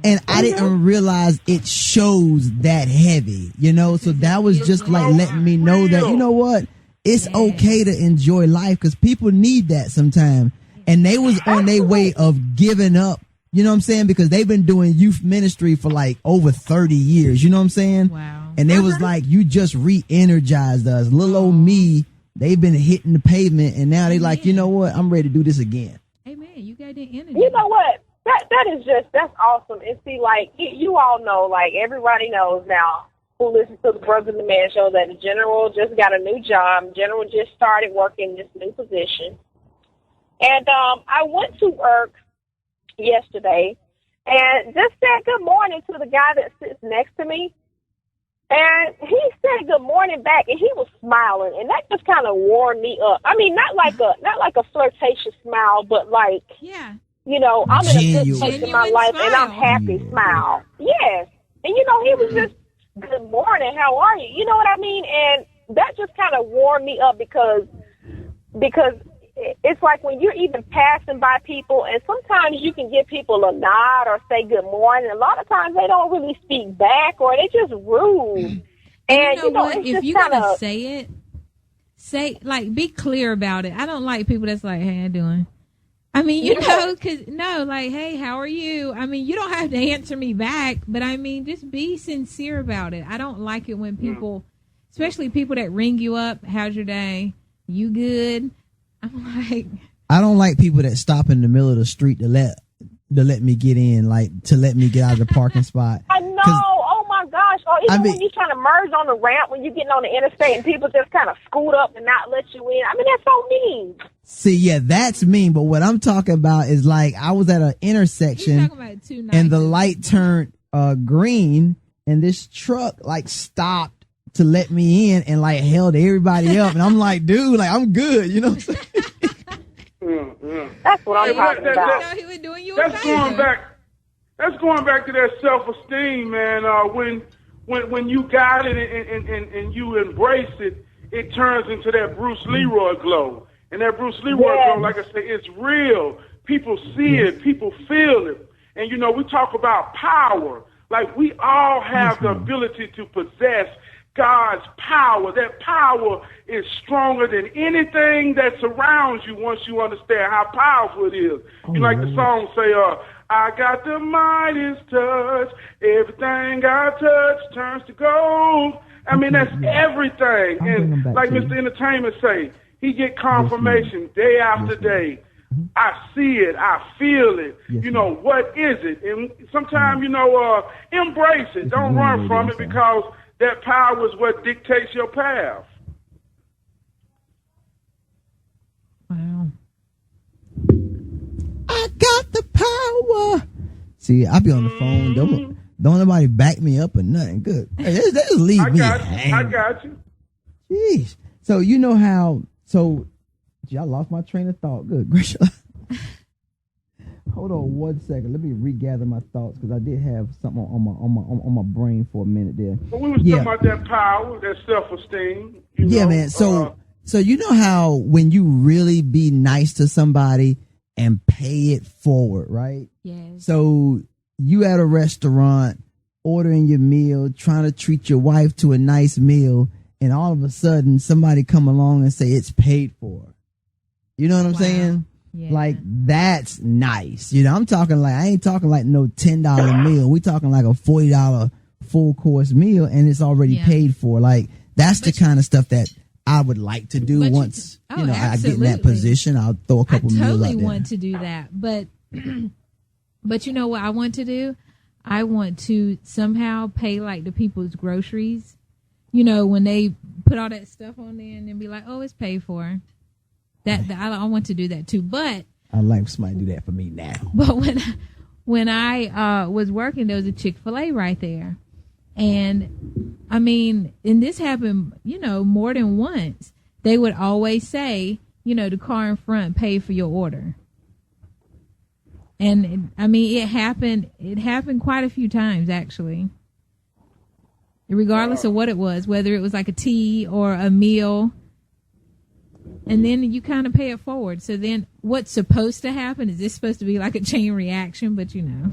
And I didn't realize it shows that heavy, you know? So that was just like letting me know that, you know what? It's okay to enjoy life because people need that sometimes. And they was on their way of giving up, you know what I'm saying? Because they've been doing youth ministry for like over 30 years, you know what I'm saying? Wow. And they was like, you just re-energized us. Little old me, they've been hitting the pavement, and now they like, you know what? I'm ready to do this again. Hey, man, you got the energy. You know what? That's awesome. And see, like, you all know, like, everybody knows now who listens to the Brother and the Man show that the General just got a new job. General just started working this new position. And I went to work yesterday and just said good morning to the guy that sits next to me. And he said good morning back, and he was smiling, and that just kind of wore me up. I mean, not like a flirtatious smile, but like, you know, I'm in a good place in my life, and I'm happy smile. Yes. And, you know, he was just, good morning, how are you? You know what I mean? And that just kind of wore me up because it's like when you're even passing by people, and sometimes you can give people a nod or say good morning. A lot of times they don't really speak back, or they just rude. And you know what? it's If just you're kinda, gonna say like, be clear about it. I don't like people that's like, "Hey, how you doing?" I mean, you know, like, "Hey, how are you?" I mean, you don't have to answer me back, but I mean, just be sincere about it. I don't like it when people, especially people that ring you up, "How's your day? You good?" I'm like, I don't like people that stop in the middle of the street to let me get in, like to let me get out of the parking spot. I know. Oh my gosh. Or even when you're trying to merge on the ramp, when you're getting on the interstate and people just kind of scoot up and not let you in. I mean, that's so mean. See, yeah, that's mean. But what I'm talking about is like I was at an intersection and the light turned green, and this truck like stopped to let me in and like held everybody up, and I'm like, dude, like I'm good, you know what I'm saying? That's what I'm talking about. he was doing you That's going back to that self-esteem, man. When you got it and you embrace it, it turns into that Bruce Leroy glow. And that Bruce Leroy glow, like I say, it's real. People see it. People feel it. And, you know, we talk about power. Like, we all have the ability to possess God's power. That power is stronger than anything that surrounds you once you understand how powerful it is. You like the song say, I got the Midas touch. Everything I touch turns to gold. I mean, that's everything. And like Mr. Entertainment say, he get confirmation day after day. I see it. I feel it. You know, what is it? And sometimes, you know, embrace it. Don't run from it, because that power is what dictates your path. Wow. I got the power. See, I be on the phone. Don't nobody back me up or nothing. Good. Hey, just leave me hanging. I got you. Jeez. So you know how? So, I lost my train of thought. Good gracious. Hold on 1 second. Let me regather my thoughts, because I did have something on my brain for a minute there. But we was talking about that power, that self-esteem. Yeah, know? Man. So you know how when you really be nice to somebody and pay it forward, right? Yes. So you at a restaurant ordering your meal, trying to treat your wife to a nice meal, and all of a sudden somebody come along and say it's paid for. You know what I'm saying? Yeah. Like, that's nice. You know, I ain't talking like no $10 meal. We talking like a $40 full course meal, and it's already paid for. Like, that's the kind of stuff that I would like to do once, I get in that position. I'll throw a couple meals out there. I totally want to do that. But you know what I want to do? I want to somehow pay like the people's groceries. You know, when they put all that stuff on there and then be like, oh, it's paid for. I want to do that too, but I'd like somebody to do that for me now. But when I was working, there was a Chick-fil-A right there, and I mean, and this happened, you know, more than once. They would always say, you know, the car in front paid for your order, and I mean, it happened quite a few times actually. Regardless of what it was, whether it was like a tea or a meal. And then you kind of pay it forward. So then what's supposed to happen? Is this supposed to be like a chain reaction? But, you know.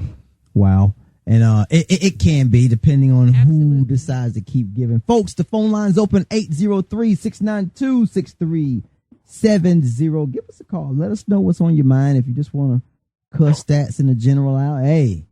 Wow. And it can be, depending on who decides to keep giving. Folks, the phone line's open, 803-692-6370. Give us a call. Let us know what's on your mind. If you just want to cuss stats in the general out, hey,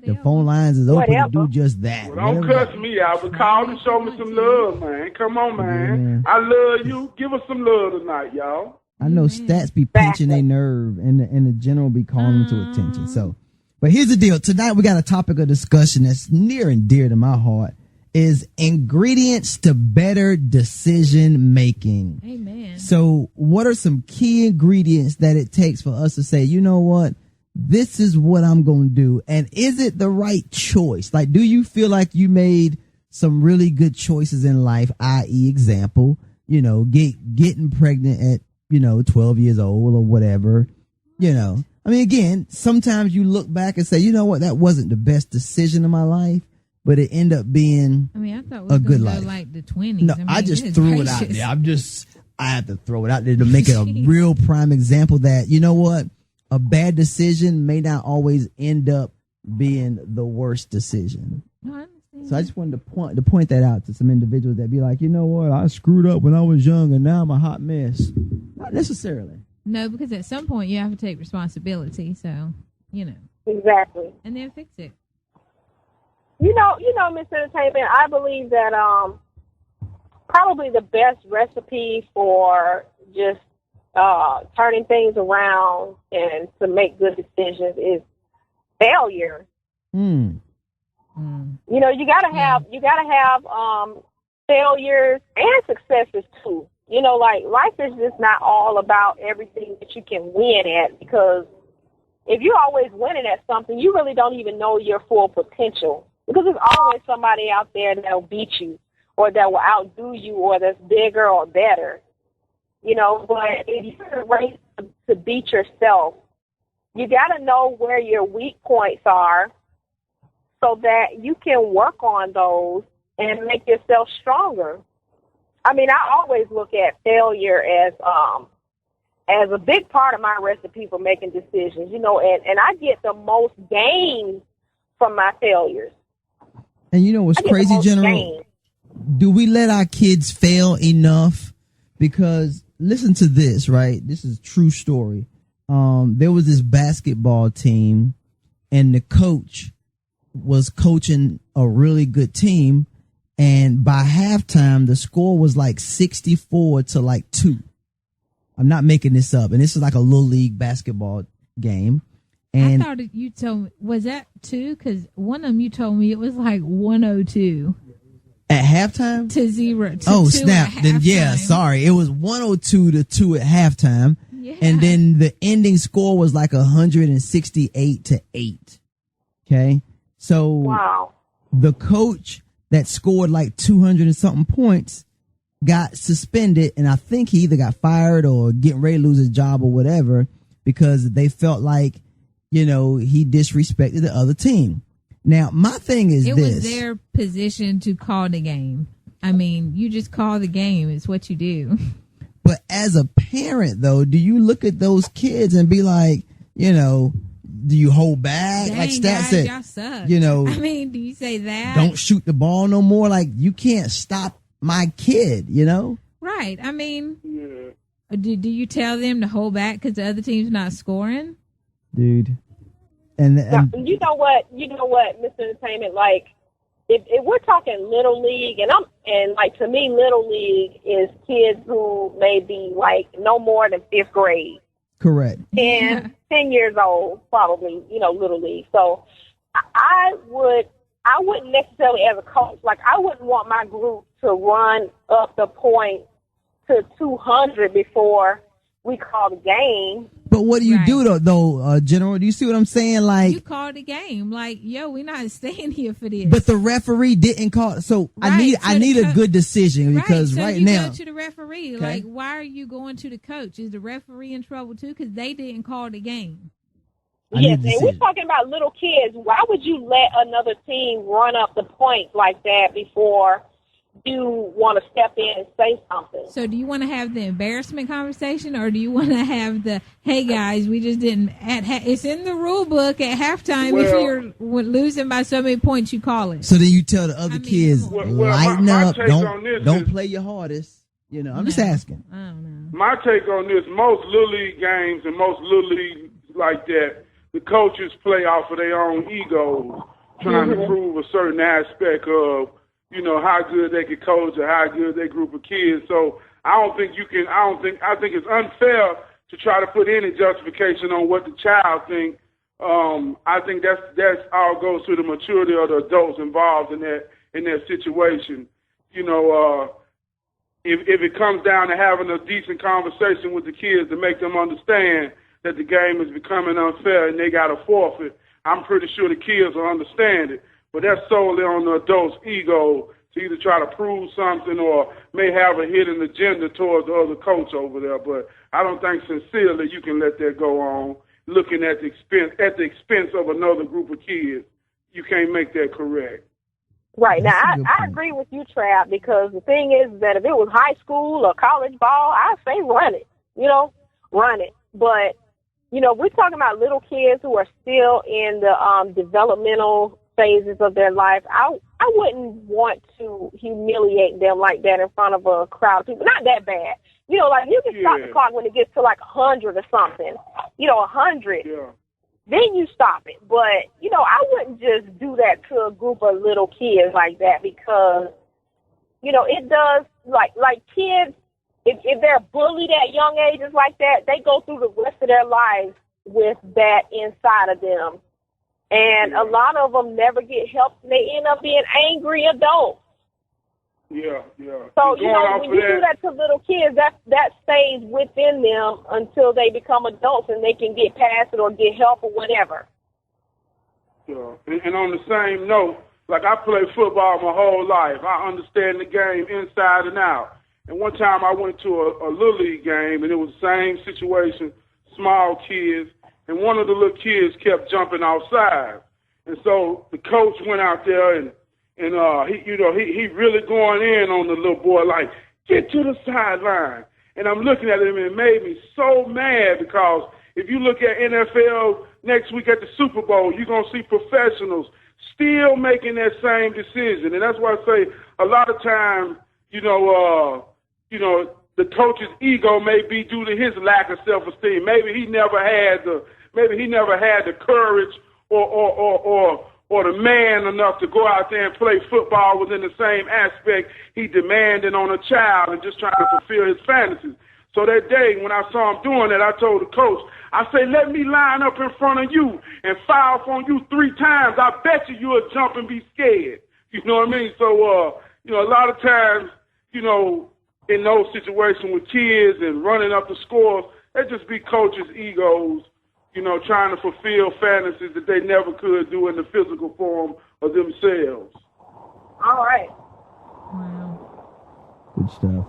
the phone lines is open to do just that. Well, don't cuss me out, but call and show me some love, man. Come on, man. I love you. Give us some love tonight, y'all. I know stats be pinching their nerve, and the general be calling them to attention. So, but here's the deal. Tonight we got a topic of discussion that's near and dear to my heart, is ingredients to better decision making. Amen. So what are some key ingredients that it takes for us to say, you know what? This is what I'm going to do. And is it the right choice? Like, do you feel like you made some really good choices in life? I.e., example, you know, getting pregnant at, 12 years old or whatever, I mean, again, sometimes you look back and say, you know what? That wasn't the best decision of my life, but it ended up being I thought a good life. Like the 20s. No, I just threw it out there. I have to throw it out there to make it a real prime example that, you know what, a bad decision may not always end up being the worst decision. So I just wanted to point that out to some individuals that be like, you know what, I screwed up when I was young and now I'm a hot mess. Not necessarily. No, because at some point you have to take responsibility. So, you know. Exactly. And then fix it. You know, Miss Entertainment, I believe that probably the best recipe for just turning things around and to make good decisions is failure. You know, you gotta have failures and successes too. You know, like life is just not all about everything that you can win at, because if you're always winning at something, you really don't even know your full potential, because there's always somebody out there that'll beat you or that will outdo you or that's bigger or better. You know, but if you're in a race to beat yourself, you got to know where your weak points are so that you can work on those and make yourself stronger. I mean, I always look at failure as a big part of my recipe for making decisions, you know, and I get the most gain from my failures. And you know what's crazy, General? Do we let our kids fail enough? Because listen to this, right? This is a true story. There was this basketball team, and the coach was coaching a really good team. And by halftime, the score was like 64 to like 2. I'm not making this up. And this is like a little league basketball game. And I thought you told me, was that 2? Because one of them you told me it was like 102. At halftime? To 0. To oh, 2 snap. Then, yeah, sorry. It was 102 to 2 at halftime. Yeah. And then the ending score was like 168 to 8. Okay. So wow. The coach that scored like 200 and something points got suspended, and I think he either got fired or getting ready to lose his job or whatever, because they felt like, you know, he disrespected the other team. Now, my thing is it this. was their position to call the game. I mean, you just call the game. It's what you do. But as a parent, though, do you look at those kids and be like, you know, do you hold back? Dang, like Stat guys, said, y'all suck. you know, I mean, do you say that? Don't shoot the ball no more. Like, you can't stop my kid, you know? Right. I mean, do you tell them to hold back because the other team's not scoring? Dude. And you know what, Mr. Entertainment, like, if we're talking little league, and like, to me, little league is kids who may be like no more than 5th grade. Correct. 10 years old, probably, you know, little league. So I wouldn't necessarily, as a coach, like, I wouldn't want my group to run up the point to 200 before we call the game. But what do you do though, General? Do you see what I'm saying? Like, you call the game. Like, yo, we're not staying here for this. But the referee didn't call. So I need a good decision, because so right you now go to the referee. Okay. Like, why are you going to the coach? Is the referee in trouble too? Because they didn't call the game. Yes, and we're talking about little kids. Why would you let another team run up the point like that before you want to step in and say something? So do you want to have the embarrassment conversation, or do you want to have the, hey guys, we just didn't, it's in the rule book at halftime, if you're losing by so many points, you call it. So then you tell the other kids, lighten up, don't play your hardest. You know, I'm just asking. I don't know. My take on this, most Little League games and most Little League like that, the coaches play off of their own egos, trying to prove a certain aspect of, you know, how good they can coach or how good their group of kids. So I think it's unfair to try to put any justification on what the child thinks. I think that's all goes to the maturity of the adults involved in that situation. You know, if it comes down to having a decent conversation with the kids to make them understand that the game is becoming unfair and they got a forfeit, I'm pretty sure the kids will understand it. But that's solely on the adult's ego to either try to prove something or may have a hidden agenda towards the other coach over there. But I don't think sincerely you can let that go on, looking at the expense of another group of kids. You can't make that correct. Right. Now, I agree with you, Trav, because the thing is that if it was high school or college ball, I'd say run it, run it. But, we're talking about little kids who are still in the developmental phases of their life. I wouldn't want to humiliate them like that in front of a crowd of people. Not that bad. You can stop the clock when it gets to like 100 or something. 100. Yeah. Then you stop it. But, I wouldn't just do that to a group of little kids like that because, it does, like kids, if they're bullied at young ages like that, they go through the rest of their lives with that inside of them. And a lot of them never get help, and they end up being angry adults. Yeah. So, when you do that to little kids, that stays within them until they become adults and they can get past it or get help or whatever. Yeah. And on the same note, like I played football my whole life. I understand the game inside and out. And one time I went to a Little League game, and it was the same situation, small kids, and one of the little kids kept jumping outside. And so the coach went out there and he really going in on the little boy, like, get to the sideline. And I'm looking at him, and it made me so mad because if you look at NFL next week at the Super Bowl, you're going to see professionals still making that same decision. And that's why I say a lot of times, the coach's ego may be due to his lack of self-esteem. Maybe he never had the courage or the man enough to go out there and play football within the same aspect he demanded on a child and just trying to fulfill his fantasies. So that day when I saw him doing that, I told the coach, I say, let me line up in front of you and foul on you 3 times. I bet you'll jump and be scared. You know what I mean? So, a lot of times, in those situations with kids and running up the scores, that just be coaches' egos, trying to fulfill fantasies that they never could do in the physical form of themselves. All right. Wow. Good stuff.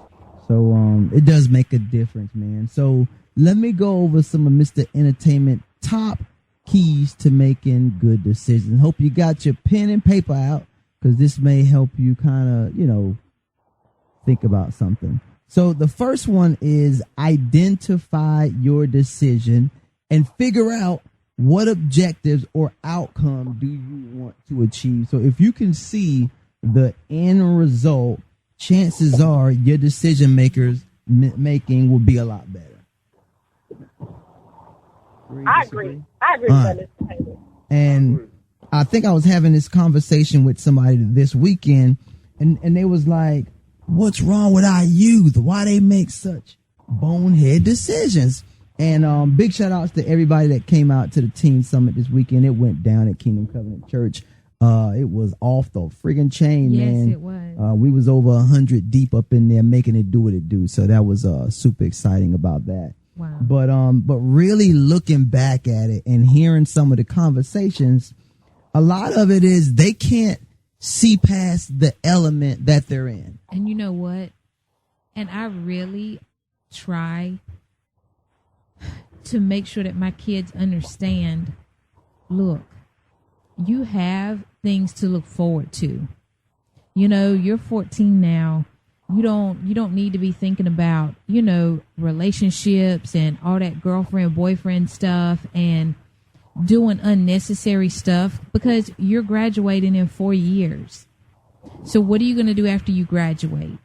So it does make a difference, man. So let me go over some of Mr. Entertainment top keys to making good decisions. Hope you got your pen and paper out because this may help you kind of, think about something. So the first one is identify your decision and figure out what objectives or outcome do you want to achieve. So if you can see the end result, chances are your decision making will be a lot better. I agree. I agree with that. And I think I was having this conversation with somebody this weekend, and they was like, what's wrong with our youth? Why they make such bonehead decisions? And big shout outs to everybody that came out to the Teen Summit this weekend. It went down at Kingdom Covenant Church. It was off the friggin' chain, man. Yes, it was. We was over 100 deep up in there making it do what it do. So that was super exciting about that. Wow. But really looking back at it and hearing some of the conversations, a lot of it is they can't see past the element that they're in. And you know what? And I really try to make sure that my kids understand, look, you have things to look forward to. You're 14 now. You don't need to be thinking about, relationships and all that girlfriend, boyfriend stuff and doing unnecessary stuff because you're graduating in 4 years. So what are you going to do after you graduate?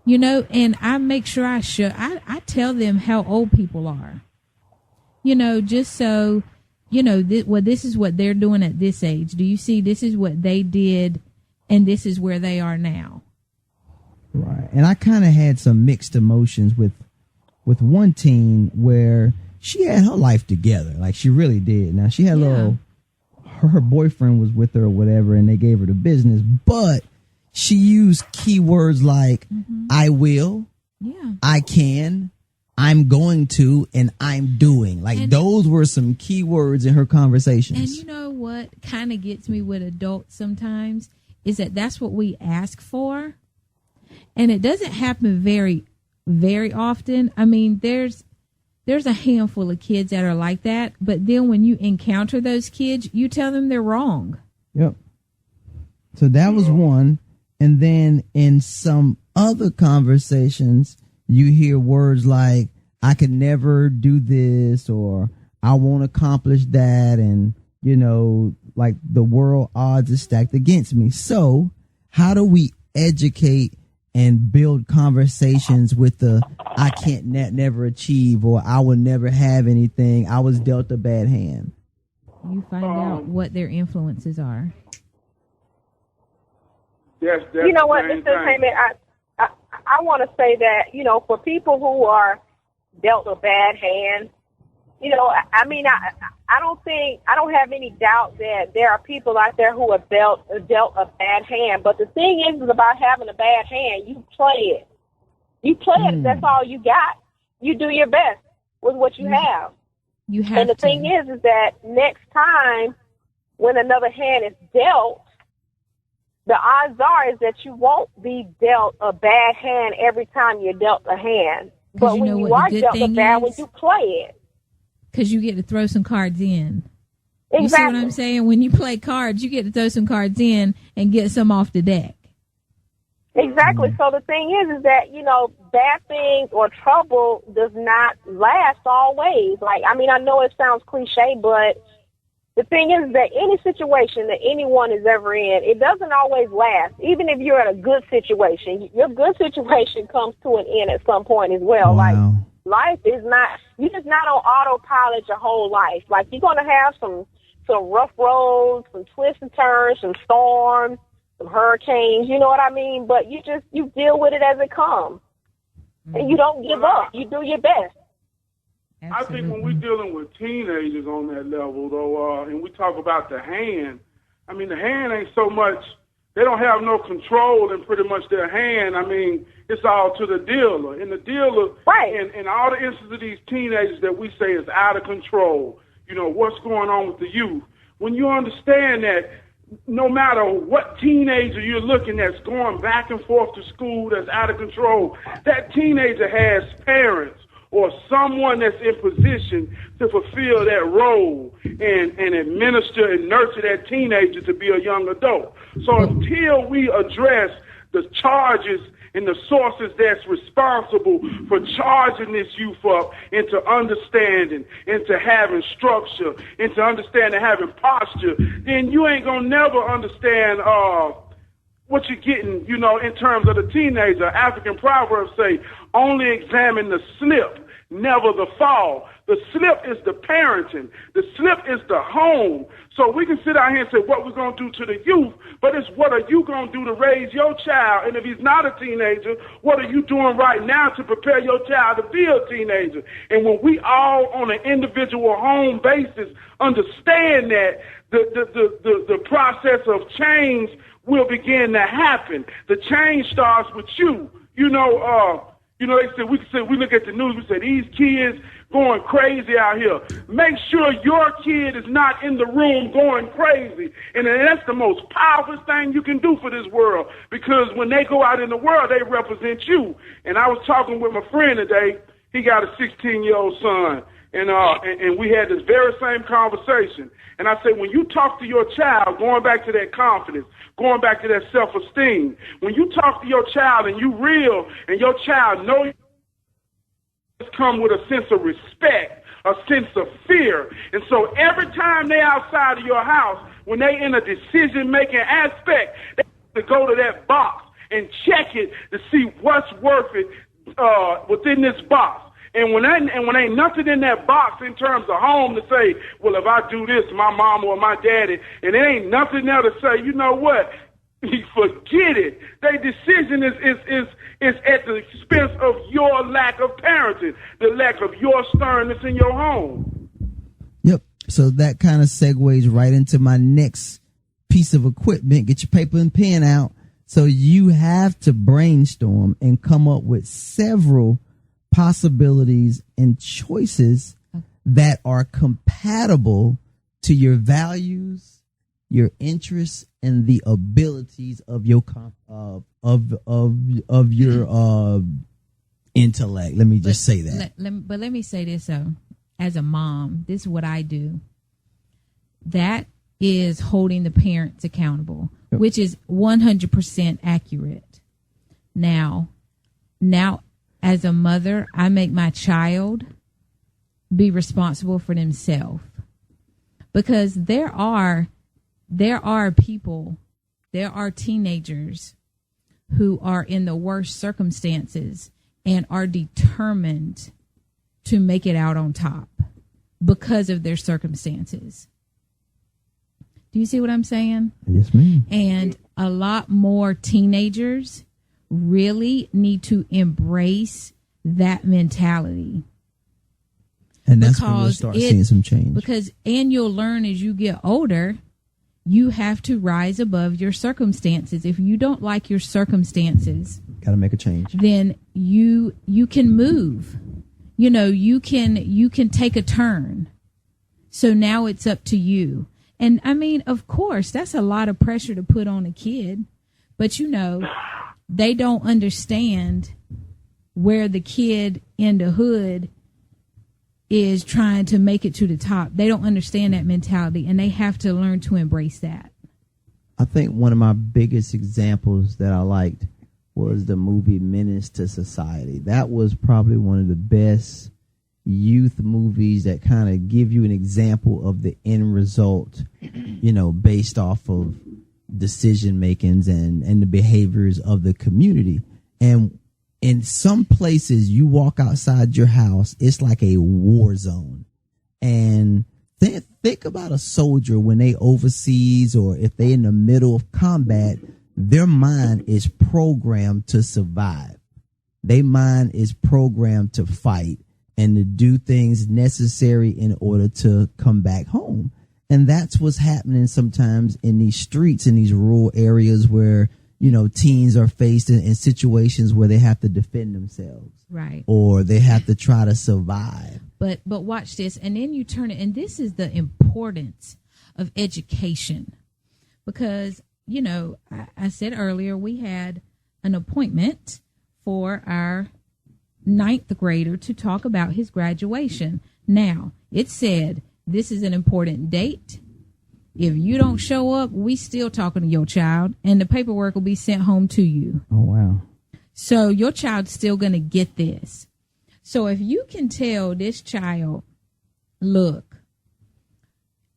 And I make sure I tell them how old people are, just so, this is what they're doing at this age. Do you see this is what they did and this is where they are now? Right. And I kind of had some mixed emotions with one teen where she had her life together. Like she really did. Now she had her boyfriend was with her or whatever, and they gave her the business, but she used keywords like I will, I can, I'm going to, and I'm doing. Like those were some keywords in her conversations. And you know what kind of gets me with adults sometimes is that that's what we ask for. And it doesn't happen very, very often. I mean, there's a handful of kids that are like that. But then when you encounter those kids, you tell them they're wrong. Yep. So that was one. And then in some other conversations, you hear words like, I could never do this, or I won't accomplish that. And, you know, like the world odds is stacked against me. So how do we educate and build conversations with the I can't never achieve, or I will never have anything, I was dealt a bad hand? You find out what their influences are. That's you know what, Mr. Entertainment, I want to say that, you know, for people who are dealt a bad hand, you know, I mean, I don't have any doubt that there are people out there who have dealt a bad hand. But the thing is about having a bad hand, you play it. You play it. That's all you got. You do your best with what you have. You have and the thing is that next time when another hand is dealt, the odds are is that you won't be dealt a bad hand every time you're dealt a hand. But when you are dealt a bad one, you play it. Because you get to throw some cards in. Exactly. You see what I'm saying? When you play cards, you get to throw some cards in and get some off the deck. Exactly. So the thing is that, you know, bad things or trouble does not last always. Like, I mean, I know it sounds cliche, but the thing is that any situation that anyone is ever in, it doesn't always last. Even if you're in a good situation, your good situation comes to an end at some point as well. Wow. Like, life is not, you're just not on autopilot your whole life. Like, you're going to have some rough roads, some twists and turns, some storms, some hurricanes, you know what I mean? But you deal with it as it comes. And you don't give up. You do your best. Absolutely. I think when we're dealing with teenagers on that level, though, and we talk about the hand, I mean, the hand ain't so much, they don't have no control in pretty much their hand. I mean, it's all to the dealer. And the dealer, right. And all the instances of these teenagers that we say is out of control, you know, what's going on with the youth. When you understand that no matter what teenager you're looking at going back and forth to school that's out of control, that teenager has parents or someone that's in position to fulfill that role and administer and nurture that teenager to be a young adult. So until we address the charges and the sources that's responsible for charging this youth up into understanding, into having structure, into understanding having posture, then you ain't gonna never understand what you're getting, you know, in terms of the teenager. African proverbs say, only examine the slip, never the fall. The slip is the parenting. The slip is the home. So we can sit out here and say what we're going to do to the youth, but it's what are you going to do to raise your child? And if he's not a teenager, what are you doing right now to prepare your child to be a teenager? And when we all on an individual home basis understand that, the process of change will begin to happen. The change starts with you. You know, they said we look at the news. We say these kids going crazy out here. Make sure your kid is not in the room going crazy, and that's the most powerful thing you can do for this world. Because when they go out in the world, they represent you. And I was talking with my friend today. He got a 16-year-old son, and we had this very same conversation. And I said, when you talk to your child, going back to that confidence, going back to that self-esteem, when you talk to your child and you real and your child knows it's come with a sense of respect, a sense of fear. And so every time they outside of your house, when they in a decision-making aspect, they have to go to that box and check it to see what's worth it within this box. And when ain't nothing in that box in terms of home to say, well, if I do this, my mom or my daddy, and there ain't nothing there to say, you know what, forget it. Their decision is at the expense of your lack of parenting, the lack of your sternness in your home. Yep. So that kind of segues right into my next piece of equipment. Get your paper and pen out. So you have to brainstorm and come up with several possibilities and choices that are compatible to your values, your interests, and the abilities of your intellect. Let me just say that. Let me say this though. As a mom, this is what I do. That is holding the parents accountable, which is 100% accurate. Now, as a mother, I make my child be responsible for themselves, because there are teenagers who are in the worst circumstances and are determined to make it out on top because of their circumstances. Do you see what I'm saying? Yes, ma'am. And a lot more teenagers really need to embrace that mentality. And that's when we'll start seeing some change. And you'll learn as you get older, you have to rise above your circumstances. If you don't like your circumstances, got to make a change. Then you can move. You know, you can take a turn. So now it's up to you. And I mean, of course, that's a lot of pressure to put on a kid, but you know, they don't understand where the kid in the hood is trying to make it to the top. They don't understand that mentality, and they have to learn to embrace that. I think one of my biggest examples that I liked was the movie Menace to Society. That was probably one of the best youth movies that kind of give you an example of the end result, you know, based off of decision makings and the behaviors of the community. And in some places, you walk outside your house, it's like a war zone. And think about a soldier when they overseas, or if they in the middle of combat, their mind is programmed to survive. Their mind is programmed to fight and to do things necessary in order to come back home. And that's what's happening sometimes in these streets, in these rural areas where, you know, teens are faced in situations where they have to defend themselves. Right. Or they have to try to survive. But watch this. And then you turn it, and this is the importance of education. Because, you know, I said earlier, we had an appointment for our 9th grader to talk about his graduation. Now, it said, this is an important date. If you don't show up, we still talking to your child, and the paperwork will be sent home to you. Oh, wow. So your child's still going to get this. So if you can tell this child, look,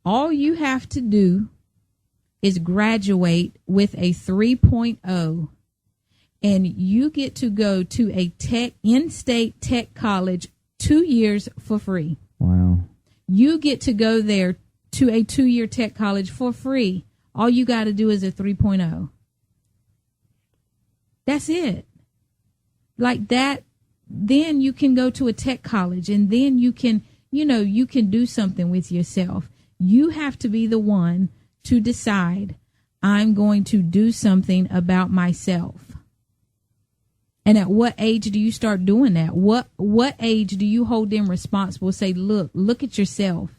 all you have to do is graduate with a 3.0, and you get to go to a in-state tech college 2 years for free. Wow. You get to go there to a 2-year tech college for free. All you got to do is a 3.0. That's it. Like that, then you can go to a tech college, and then you can, you know, you can do something with yourself. You have to be the one to decide, I'm going to do something about myself. And at what age do you start doing that? What age do you hold them responsible? Say, look at yourself.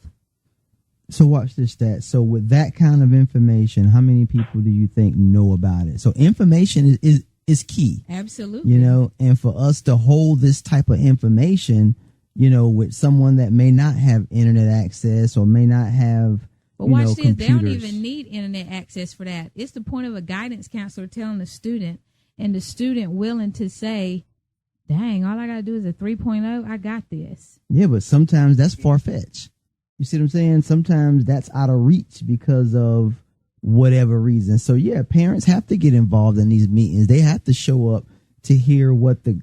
So watch this stat. So with that kind of information, how many people do you think know about it? So information is key. Absolutely. You know, and for us to hold this type of information, you know, with someone that may not have internet access or may not have, but watch this, computers. They don't even need internet access for that. It's the point of a guidance counselor telling the student, and the student willing to say, dang, all I got to do is a 3.0. I got this. Yeah, but sometimes that's far-fetched. You see what I'm saying? Sometimes that's out of reach because of whatever reason. So, yeah, parents have to get involved in these meetings. They have to show up to hear what the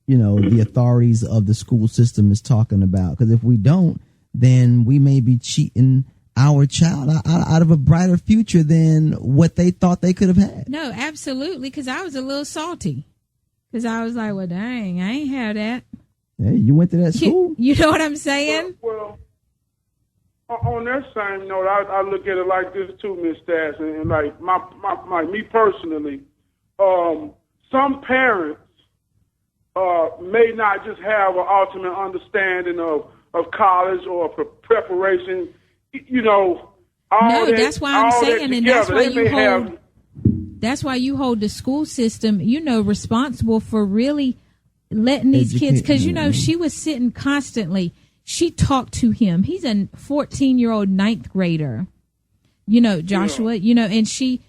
authorities of the school system is talking about. Because if we don't, then we may be cheating our child out of a brighter future than what they thought they could have had. No, absolutely, because I was a little salty. Because I was like, well, dang, I ain't have that. Hey, you went to that school? You know what I'm saying? Well, on that same note, I look at it like this too, Miss Stats, and like me personally, some parents may not just have an ultimate understanding of college or preparation. You know, that's why I'm saying, and that's why that's why you hold the school system, you know, responsible for really letting these kids, because, you know, she was sitting constantly, she talked to him. He's a 14-year-old ninth grader, Joshua, and she,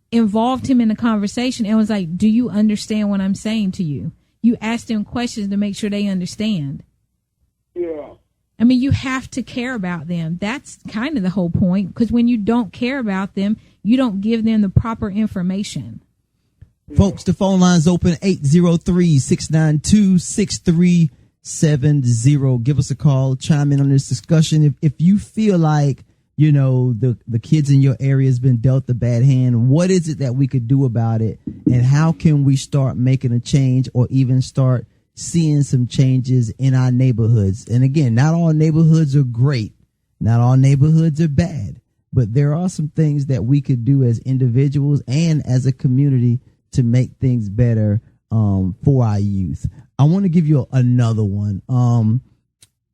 involved him in the conversation and was like, do you understand what I'm saying to you? You asked them questions to make sure they understand. Yeah. I mean, you have to care about them. That's kind of the whole point, because when you don't care about them, you don't give them the proper information. Folks, the phone line's open, 803-692-6370. Give us a call, chime in on this discussion. If you feel like, the kids in your area has been dealt a bad hand, what is it that we could do about it? And how can we start making a change, or even start seeing some changes in our neighborhoods? And again, not all neighborhoods are great. Not all neighborhoods are bad. But there are some things that we could do as individuals and as a community to make things better for our youth. I want to give you another one.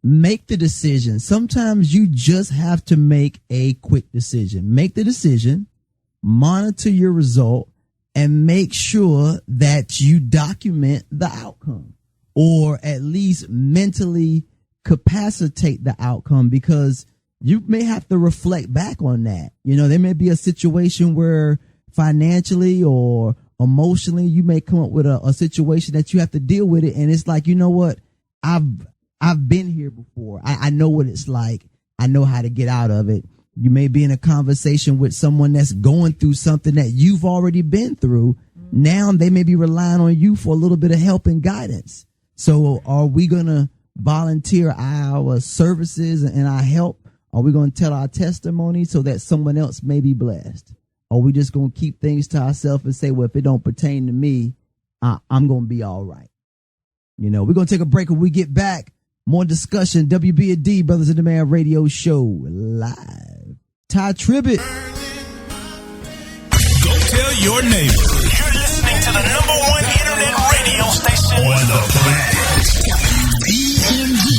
Make the decision. Sometimes you just have to make a quick decision. Make the decision, monitor your result, and make sure that you document the outcome, or at least mentally capacitate the outcome, because you may have to reflect back on that. There may be a situation where financially or emotionally you may come up with a situation that you have to deal with it, and it's like, you know what, I've been here before. I know what it's like. I know how to get out of it. You may be in a conversation with someone that's going through something that you've already been through. Now they may be relying on you for a little bit of help and guidance. So are we going to volunteer our services and our help? Are we going to tell our testimony so that someone else may be blessed? Or are we just going to keep things to ourselves and say, well, if it don't pertain to me, I'm going to be all right? We're going to take a break. When we get back, more discussion. WBND, Brothers in Demand Radio Show, live. Ty Tribbett. Go tell your neighbor. You're listening to the #1 internet radio station on the planet.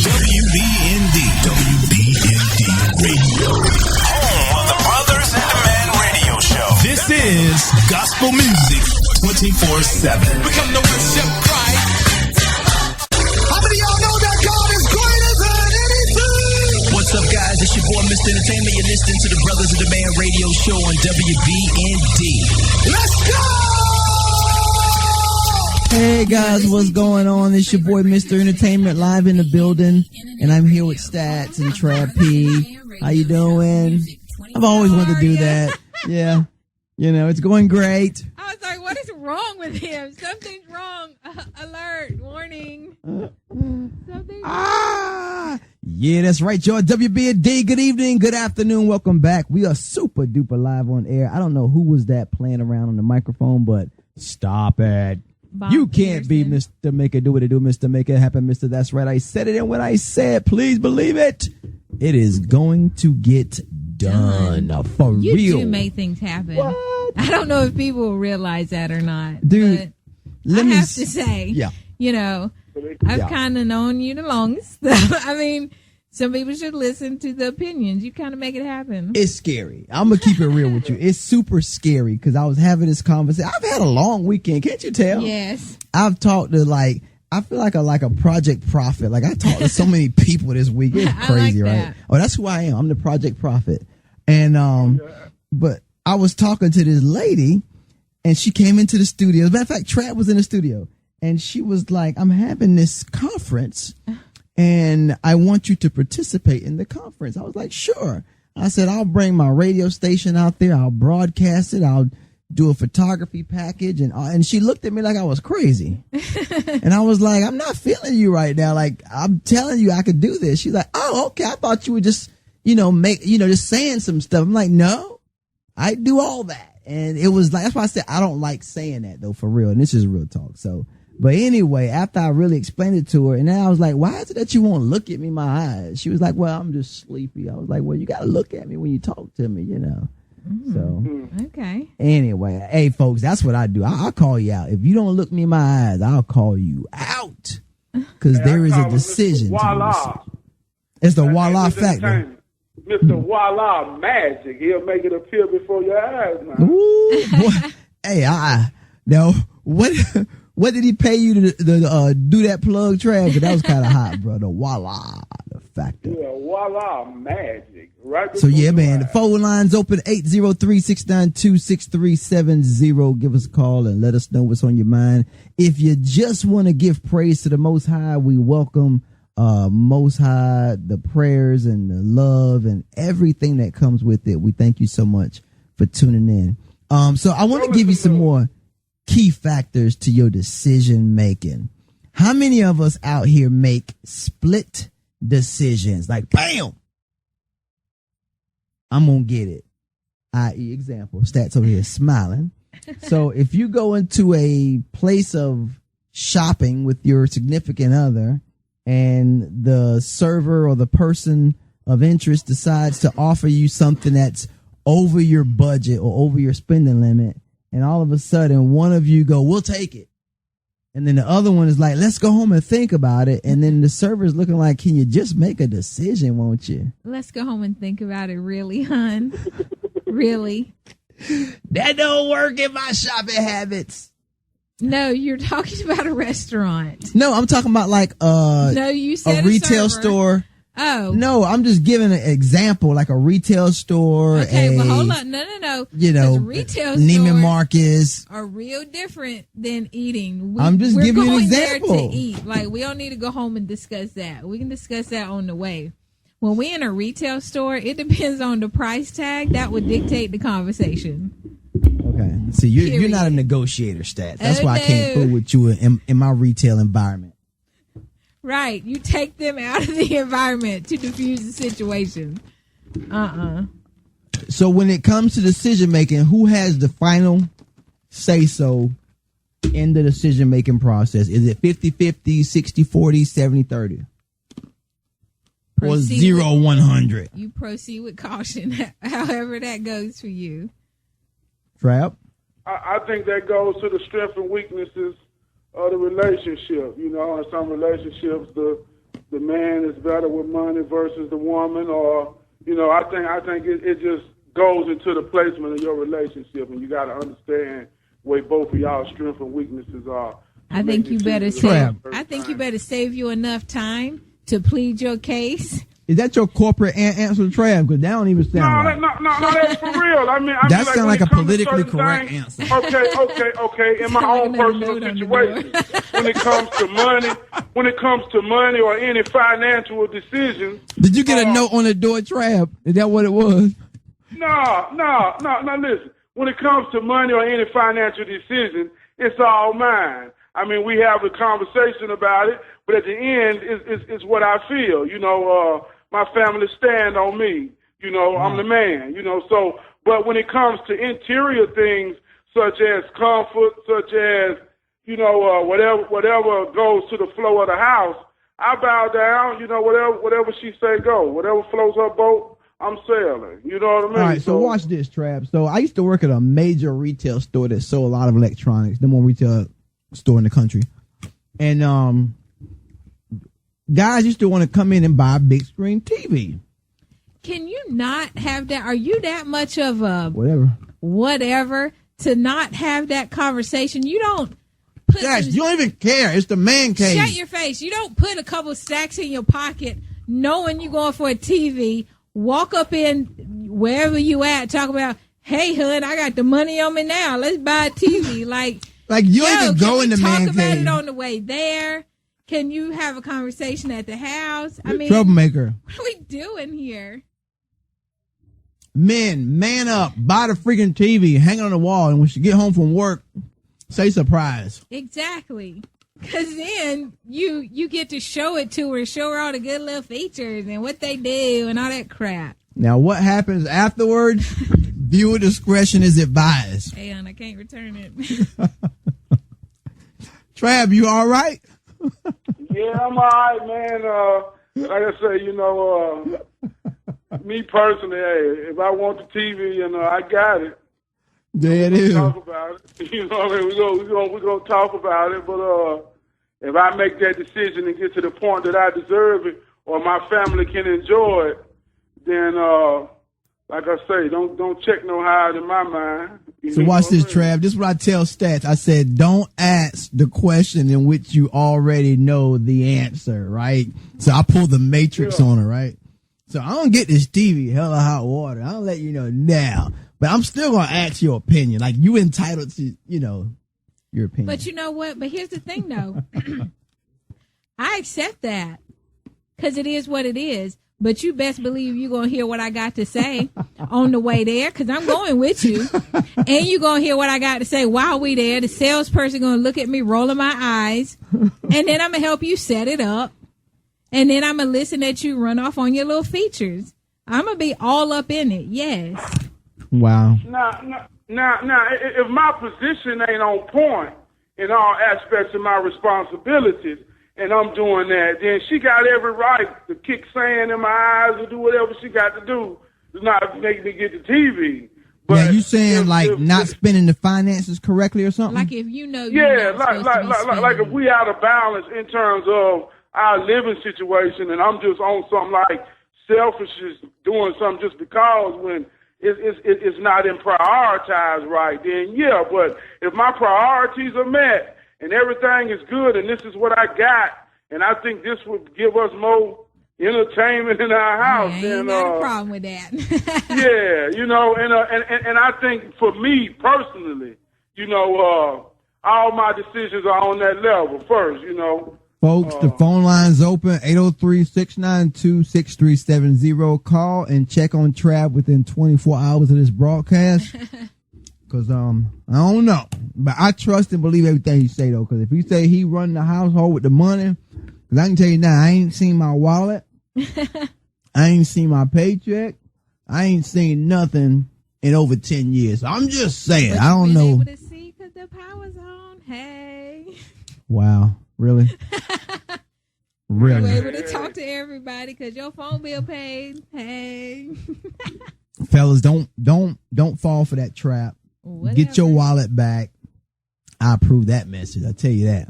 WBND. WBND Radio. Home of the Brothers in Demand Radio Show. This is gospel music 24/7. We come to worship Christ. How many of y'all know that God is greater than anything? What's up, guys? It's your boy, Mr. Entertainment. You're listening to the Brothers of the Man radio show on WBND. Let's go! Hey, guys, what's going on? It's your boy, Mr. Entertainment, live in the building, and I'm here with Stats and Trap P. How you doing? I've always wanted to do that. Yeah. It's going great. I was like, what is wrong with him? Something's wrong. Alert. Warning. Something's wrong. Yeah, that's right, y'all. WBND, good evening, good afternoon, welcome back. We are super duper live on air. I don't know who was that playing around on the microphone, but stop it. Bob You can't Peterson. be Mr. Make It Do What It Do, Mr. Make It Happen, Mr. That's Right. I said it, and when I said, please believe it, it is going to get done. For You real. do make things happen. What? I don't know if people will realize that or not. Dude, but I have to say, yeah. I've Yeah. kind of known you the longest. I mean, some people should listen to the opinions. You kind of make it happen. It's scary. I'm going to keep it real with you. It's super scary because I was having this conversation. I've had a long weekend. Can't you tell? Yes. I've talked to I feel like a project prophet. Like I talked to so many people this week. It's crazy, I like right? that. Oh, that's who I am. I'm the project prophet. And, but I was talking to this lady and she came into the studio. As a matter of fact, Trap was in the studio and she was like, I'm having this conference and I want you to participate in the conference. I was like, sure. I said, I'll bring my radio station out there. I'll broadcast it. I'll do a photography package. And she looked at me like I was crazy. And I was like, I'm not feeling you right now. Like, I'm telling you I could do this. She's like, oh, okay. I thought you were just, just saying some stuff. I'm like, no, I do all that. And it was like, that's why I said I don't like saying that though, for real. And this is real talk. So, but anyway, after I really explained it to her, and then I was like, why is it that you won't look at me in my eyes? She was like, well, I'm just sleepy. I was like, well, you got to look at me when you talk to me, So, Okay. anyway, hey, folks, that's what I do. I'll call you out. If you don't look me in my eyes, I'll call you out. Because there is a decision. Voila. It's the voila factor. Mr. Voila Magic. He'll make it appear before your eyes now. Ooh, boy. Hey, no. What did he pay you to do that plug, Trav? 'Cause that was kind of hot, bro. The voila. factor. Yeah, voila, magic. Right. So, yeah, man, the phone line's open, 803-692-6370. Give us a call and let us know what's on your mind. If you just want to give praise to the Most High, we welcome Most High, the prayers and the love and everything that comes with it. We thank you so much for tuning in. So I want to give you some more key factors to your decision making. How many of us out here make split decisions? Like, bam, I'm going to get it. I.e. example, Stats over here smiling. So if you go into a place of shopping with your significant other and the server or the person of interest decides to offer you something that's over your budget or over your spending limit, and all of a sudden one of you go, we'll take it. And then the other one is like, let's go home and think about it. And then the server's looking like, can you just make a decision, won't you? Let's go home and think about it, really, hon? Really? That don't work in my shopping habits. No, you're talking about a restaurant. No, I'm talking about like no, you said a retail store. Oh. No, I'm just giving an example, like a retail store. Okay, but hold on. No. You know, retail Neiman Marcus are real different than eating. I'm just giving you an example. There to eat. Like, we don't need to go home and discuss that. We can discuss that on the way. When we in a retail store, it depends on the price tag. That would dictate the conversation. Okay. See, you're not a negotiator, Stat. That's why I can't fool with you in my retail environment. Right. You take them out of the environment to diffuse the situation. So when it comes to decision making, who has the final say so in the decision making process? Is it 50-50, 60-40, 70-30? Or 0-100? You proceed with caution, however that goes for you. Trap? I think that goes to the strengths and weaknesses of the relationship. You know, in some relationships, the man is better with money versus the woman, or, you know, I think it just goes into the placement of your relationship, and you got to understand where both of y'all's strengths and weaknesses are. I think you better save you enough time to plead your case. Is that your corporate answer, Trav? Because that don't even sound right. No, that's for real. I mean, that sounds like a politically correct answer. Okay. In my own personal situation, when it comes to money or any financial decisions. Did you get a note on the door, Trav? Is that what it was? No. Listen, when it comes to money or any financial decision, it's all mine. I mean, we have a conversation about it, but at the end, it's what I feel. You know, my family stand on me. You know, I'm the man. You know, so, but when it comes to interior things such as comfort, such as, you know, whatever goes to the flow of the house, I bow down. You know, whatever she say go. Whatever floats her boat, I'm sailing. You know what I mean? All right, so watch this, Trav. So I used to work at a major retail store that sold a lot of electronics. The more retail store in the country. And guys used to want to come in and buy a big screen TV. Can you not have that? Are you that much of a whatever to not have that conversation? You don't put you don't even care. It's the man cave. Shut your face. You don't put a couple stacks in your pocket knowing you're going for a TV, walk up in wherever you at, talk about, hey, hun, I got the money on me now. Let's buy a TV. Like you even go in the man cave. Talk about it on the way there. Can you have a conversation at the house? I mean, troublemaker. What are we doing here? Men, man up, buy the freaking TV, hang it on the wall, and when you get home from work, say surprise. Exactly. Because then you get to show it to her, show her all the good little features and what they do and all that crap. Now, what happens afterwards? Viewer discretion is advised. Hey, I can't return it. Trav, you all right? Yeah, I'm all right, man. Like I say, you know, me personally, hey, if I want the TV, you know, I got it. There it is. Talk about it. You know what I mean? We're gonna talk about it. But if I make that decision and get to the point that I deserve it or my family can enjoy it, then like I say, don't check no higher than my mind. So watch this, Trav. This is what I tell Stats. I said, don't ask the question in which you already know the answer, right? So I pulled the Matrix on her, right? So I don't get this TV, hella hot water. I'll let you know now. But I'm still going to ask your opinion. Like, you entitled to, your opinion. But you know what? But here's the thing, though. I accept that because it is what it is. But you best believe you're going to hear what I got to say on the way there, because I'm going with you. And you're going to hear what I got to say while we there. The salesperson going to look at me rolling my eyes. And then I'm going to help you set it up. And then I'm going to listen at you run off on your little features. I'm going to be all up in it. Yes. Wow. Now, if my position ain't on point in all aspects of my responsibilities, and I'm doing that, then she got every right to kick sand in my eyes or do whatever she got to do to not make me get the TV. But yeah, you saying not spending the finances correctly or something? Like if you know, like if we out of balance in terms of our living situation, and I'm just on something like selfishness, doing something just because when it's not in prioritized right, then yeah. But if my priorities are met and everything is good, and this is what I got, and I think this would give us more entertainment in our house. I ain't got a problem with that. Yeah, and I think for me personally, all my decisions are on that level first, Folks, the phone line's open, 803-692-6370. Call and check on Trav within 24 hours of this broadcast. Because, I don't know. But I trust and believe everything he say, though. Because if he say he run the household with the money, because I can tell you now, I ain't seen my wallet. I ain't seen my paycheck. I ain't seen nothing in over 10 years. I'm just saying. But I don't know. Able to see because the power's on. Hey. Wow. Really? Really? You're able to talk to everybody because your phone bill paid. Hey. Fellas, don't fall for that trap. Whatever. Get your wallet back. I approve that message. I tell you that.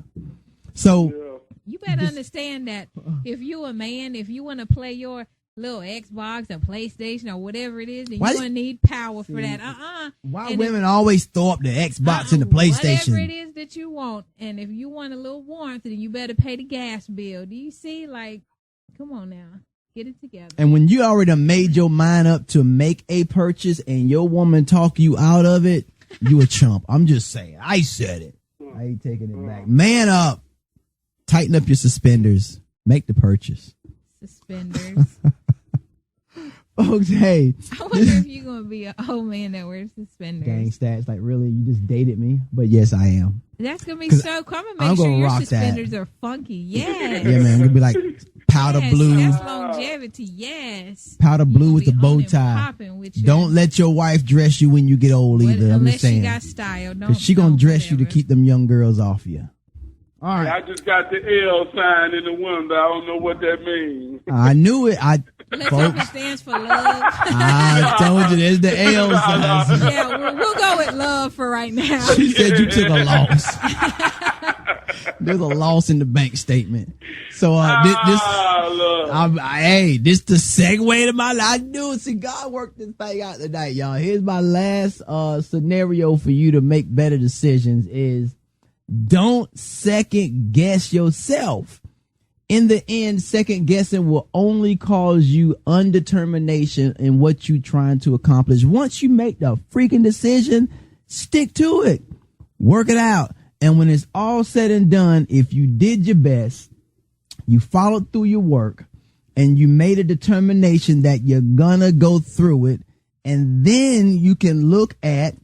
So you better understand that if you a man, if you want to play your little Xbox or PlayStation or whatever it is, then you're gonna need power for that. Why and women always throw up the Xbox and the PlayStation? Whatever it is that you want, and if you want a little warmth, then you better pay the gas bill. Do you see? Like, come on now. Get it together. And when you already made your mind up to make a purchase and your woman talk you out of it, you a chump. I'm just saying. I said it. I ain't taking it back. Man up. Tighten up your suspenders. Make the purchase. Suspenders. Folks, hey. I wonder if you're going to be an old man that wears suspenders. Gang stats. Like, really? You just dated me? But yes, I am. That's going to be so cool. I'm going to make sure your suspenders are funky. Yes. Yeah, man. I'm going to be like powder blue. That's longevity. Yes. Powder blue with the bow tie. Don't let your wife dress you when you get old either. I'm just saying. Unless she got style. Because she going to dress you to keep them young girls off you. All right. I just got the L sign in the window. I don't know what that means. I knew it. Let's hope it stands for love. I told you there's the L sign. Yeah, we'll go with love for right now. She said you took a loss. There's a loss in the bank statement. So this the segue to my life. I knew it. See, God worked this thing out tonight, y'all. Here's my last scenario for you to make better decisions is don't second guess yourself. In the end, second guessing will only cause you undetermination in what you're trying to accomplish. Once you make the freaking decision, stick to it. Work it out. And when it's all said and done, if you did your best, you followed through your work, and you made a determination that you're gonna go through it, and then you can look at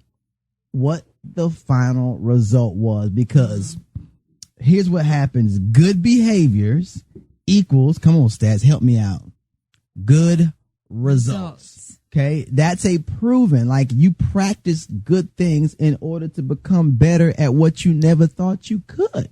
what the final result was, because here's what happens. Good behaviors equals, come on, stats, help me out, good results. Okay, that's a proven, like, you practice good things in order to become better at what you never thought you could,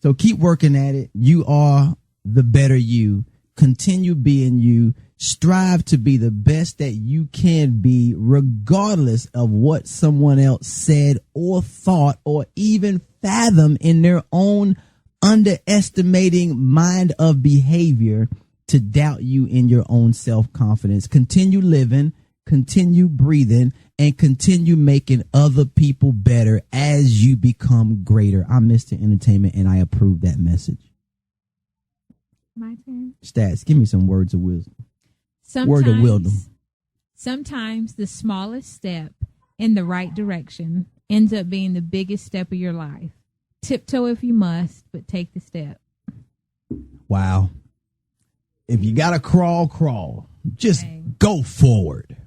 So keep working at it. You are the better you. Continue being you. Strive to be the best that you can be, regardless of what someone else said or thought or even fathom in their own underestimating mind of behavior. to doubt you in your own self-confidence. Continue living, continue breathing, and continue making other people better as you become greater. I'm Mr. Entertainment, and I approve that message. My turn. Stats, give me some words of wisdom. Word of wisdom. Sometimes the smallest step in the right direction ends up being the biggest step of your life. Tiptoe if you must, but take the step. Wow. If you gotta crawl, crawl. Just go forward.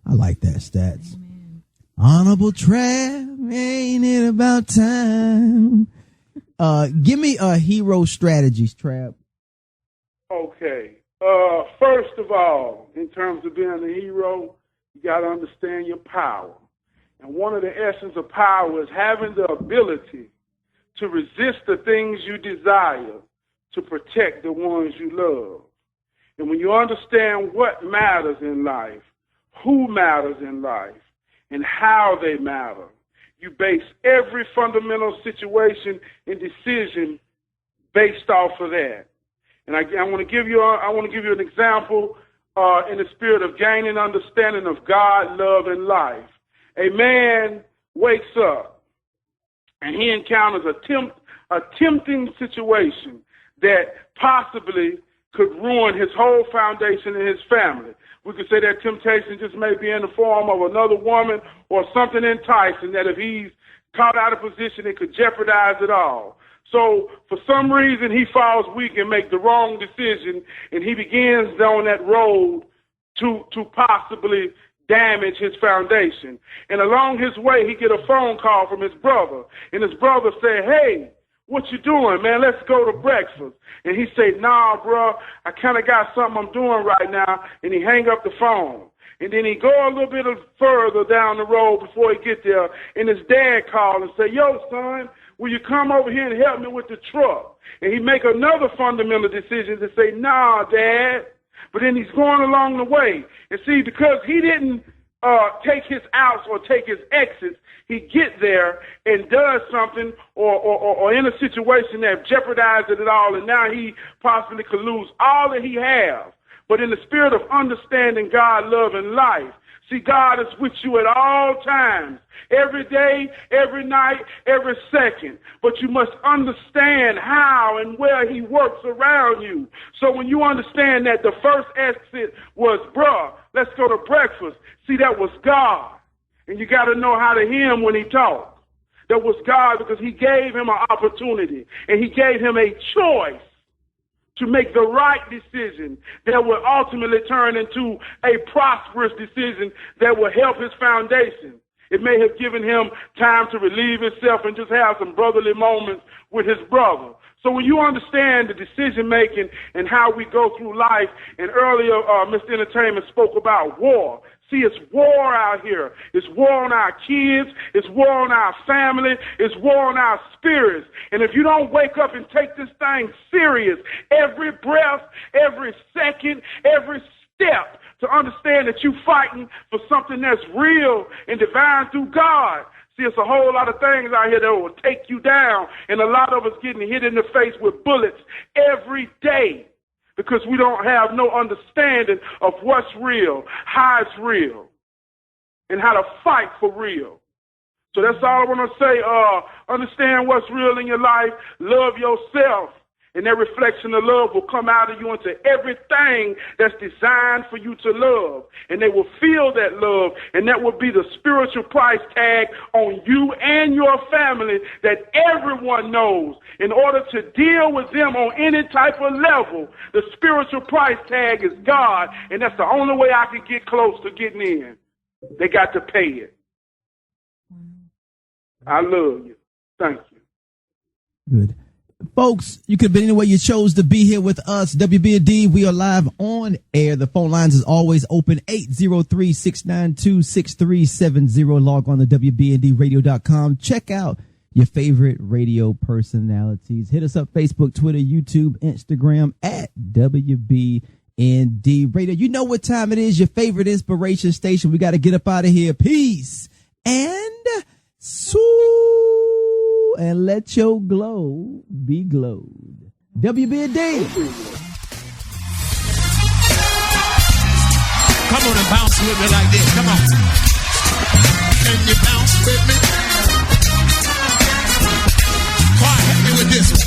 I like that, Stats. Amen. Honorable Trav, ain't it about time? Give me a hero strategies, Trav. Okay. First of all, in terms of being a hero, you got to understand your power. And one of the essence of power is having the ability to resist the things you desire to protect the ones you love. And when you understand what matters in life, who matters in life, and how they matter, you base every fundamental situation and decision based off of that. And I want to give you an example in the spirit of gaining understanding of God, love, and life. A man wakes up and he encounters a tempting situation that possibly could ruin his whole foundation and his family. We could say that temptation just may be in the form of another woman or something enticing that if he's caught out of position, it could jeopardize it all. So for some reason, he falls weak and makes the wrong decision, and he begins on that road to possibly damage his foundation. And along his way, he get a phone call from his brother, and his brother say, "Hey, what you doing, man? Let's go to breakfast." And he say, "Nah, bro, I kind of got something I'm doing right now," and he hang up the phone. And then he go a little bit further down the road before he get there, and his dad call and say, "Yo, son, will you come over here and help me with the truck?" And he make another fundamental decision to say, "Nah, Dad." But then he's going along the way. And see, because he didn't take his outs or take his exits, he get there and does something or in a situation that jeopardizes it all, and now he possibly could lose all that he has. But in the spirit of understanding God, love, and life, see, God is with you at all times, every day, every night, every second. But you must understand how and where he works around you. So when you understand that the first exit was, bruh, let's go to breakfast, see, that was God. And you got to know how to hear him when he talks. That was God because he gave him an opportunity and he gave him a choice to make the right decision that will ultimately turn into a prosperous decision that will help his foundation. It may have given him time to relieve himself and just have some brotherly moments with his brother. So when you understand the decision-making and how we go through life, and earlier Mr. Entertainment spoke about war. See, it's war out here. It's war on our kids. It's war on our family. It's war on our spirits. And if you don't wake up and take this thing serious, every breath, every second, every step, to understand that you're fighting for something that's real and divine through God. See, it's a whole lot of things out here that will take you down, and a lot of us getting hit in the face with bullets every day because we don't have no understanding of what's real, how it's real, and how to fight for real. So that's all I want to say. Understand what's real in your life. Love yourself. And that reflection of love will come out of you into everything that's designed for you to love. And they will feel that love. And that will be the spiritual price tag on you and your family that everyone knows. In order to deal with them on any type of level, the spiritual price tag is God. And that's the only way I can get close to getting in. They got to pay it. I love you. Thank you. Good. Folks, you could have been anywhere you chose to be here with us. WBND, we are live on air. The phone lines is always open, 803-692-6370. Log on to WBNDradio.com. Check out your favorite radio personalities. Hit us up, Facebook, Twitter, YouTube, Instagram, at WBND Radio. You know what time it is, your favorite inspiration station. We got to get up out of here. Peace and and let your glow be glowed. WBND. on and bounce with me like this. Come on. Can you bounce with me? Quiet, help me with this one.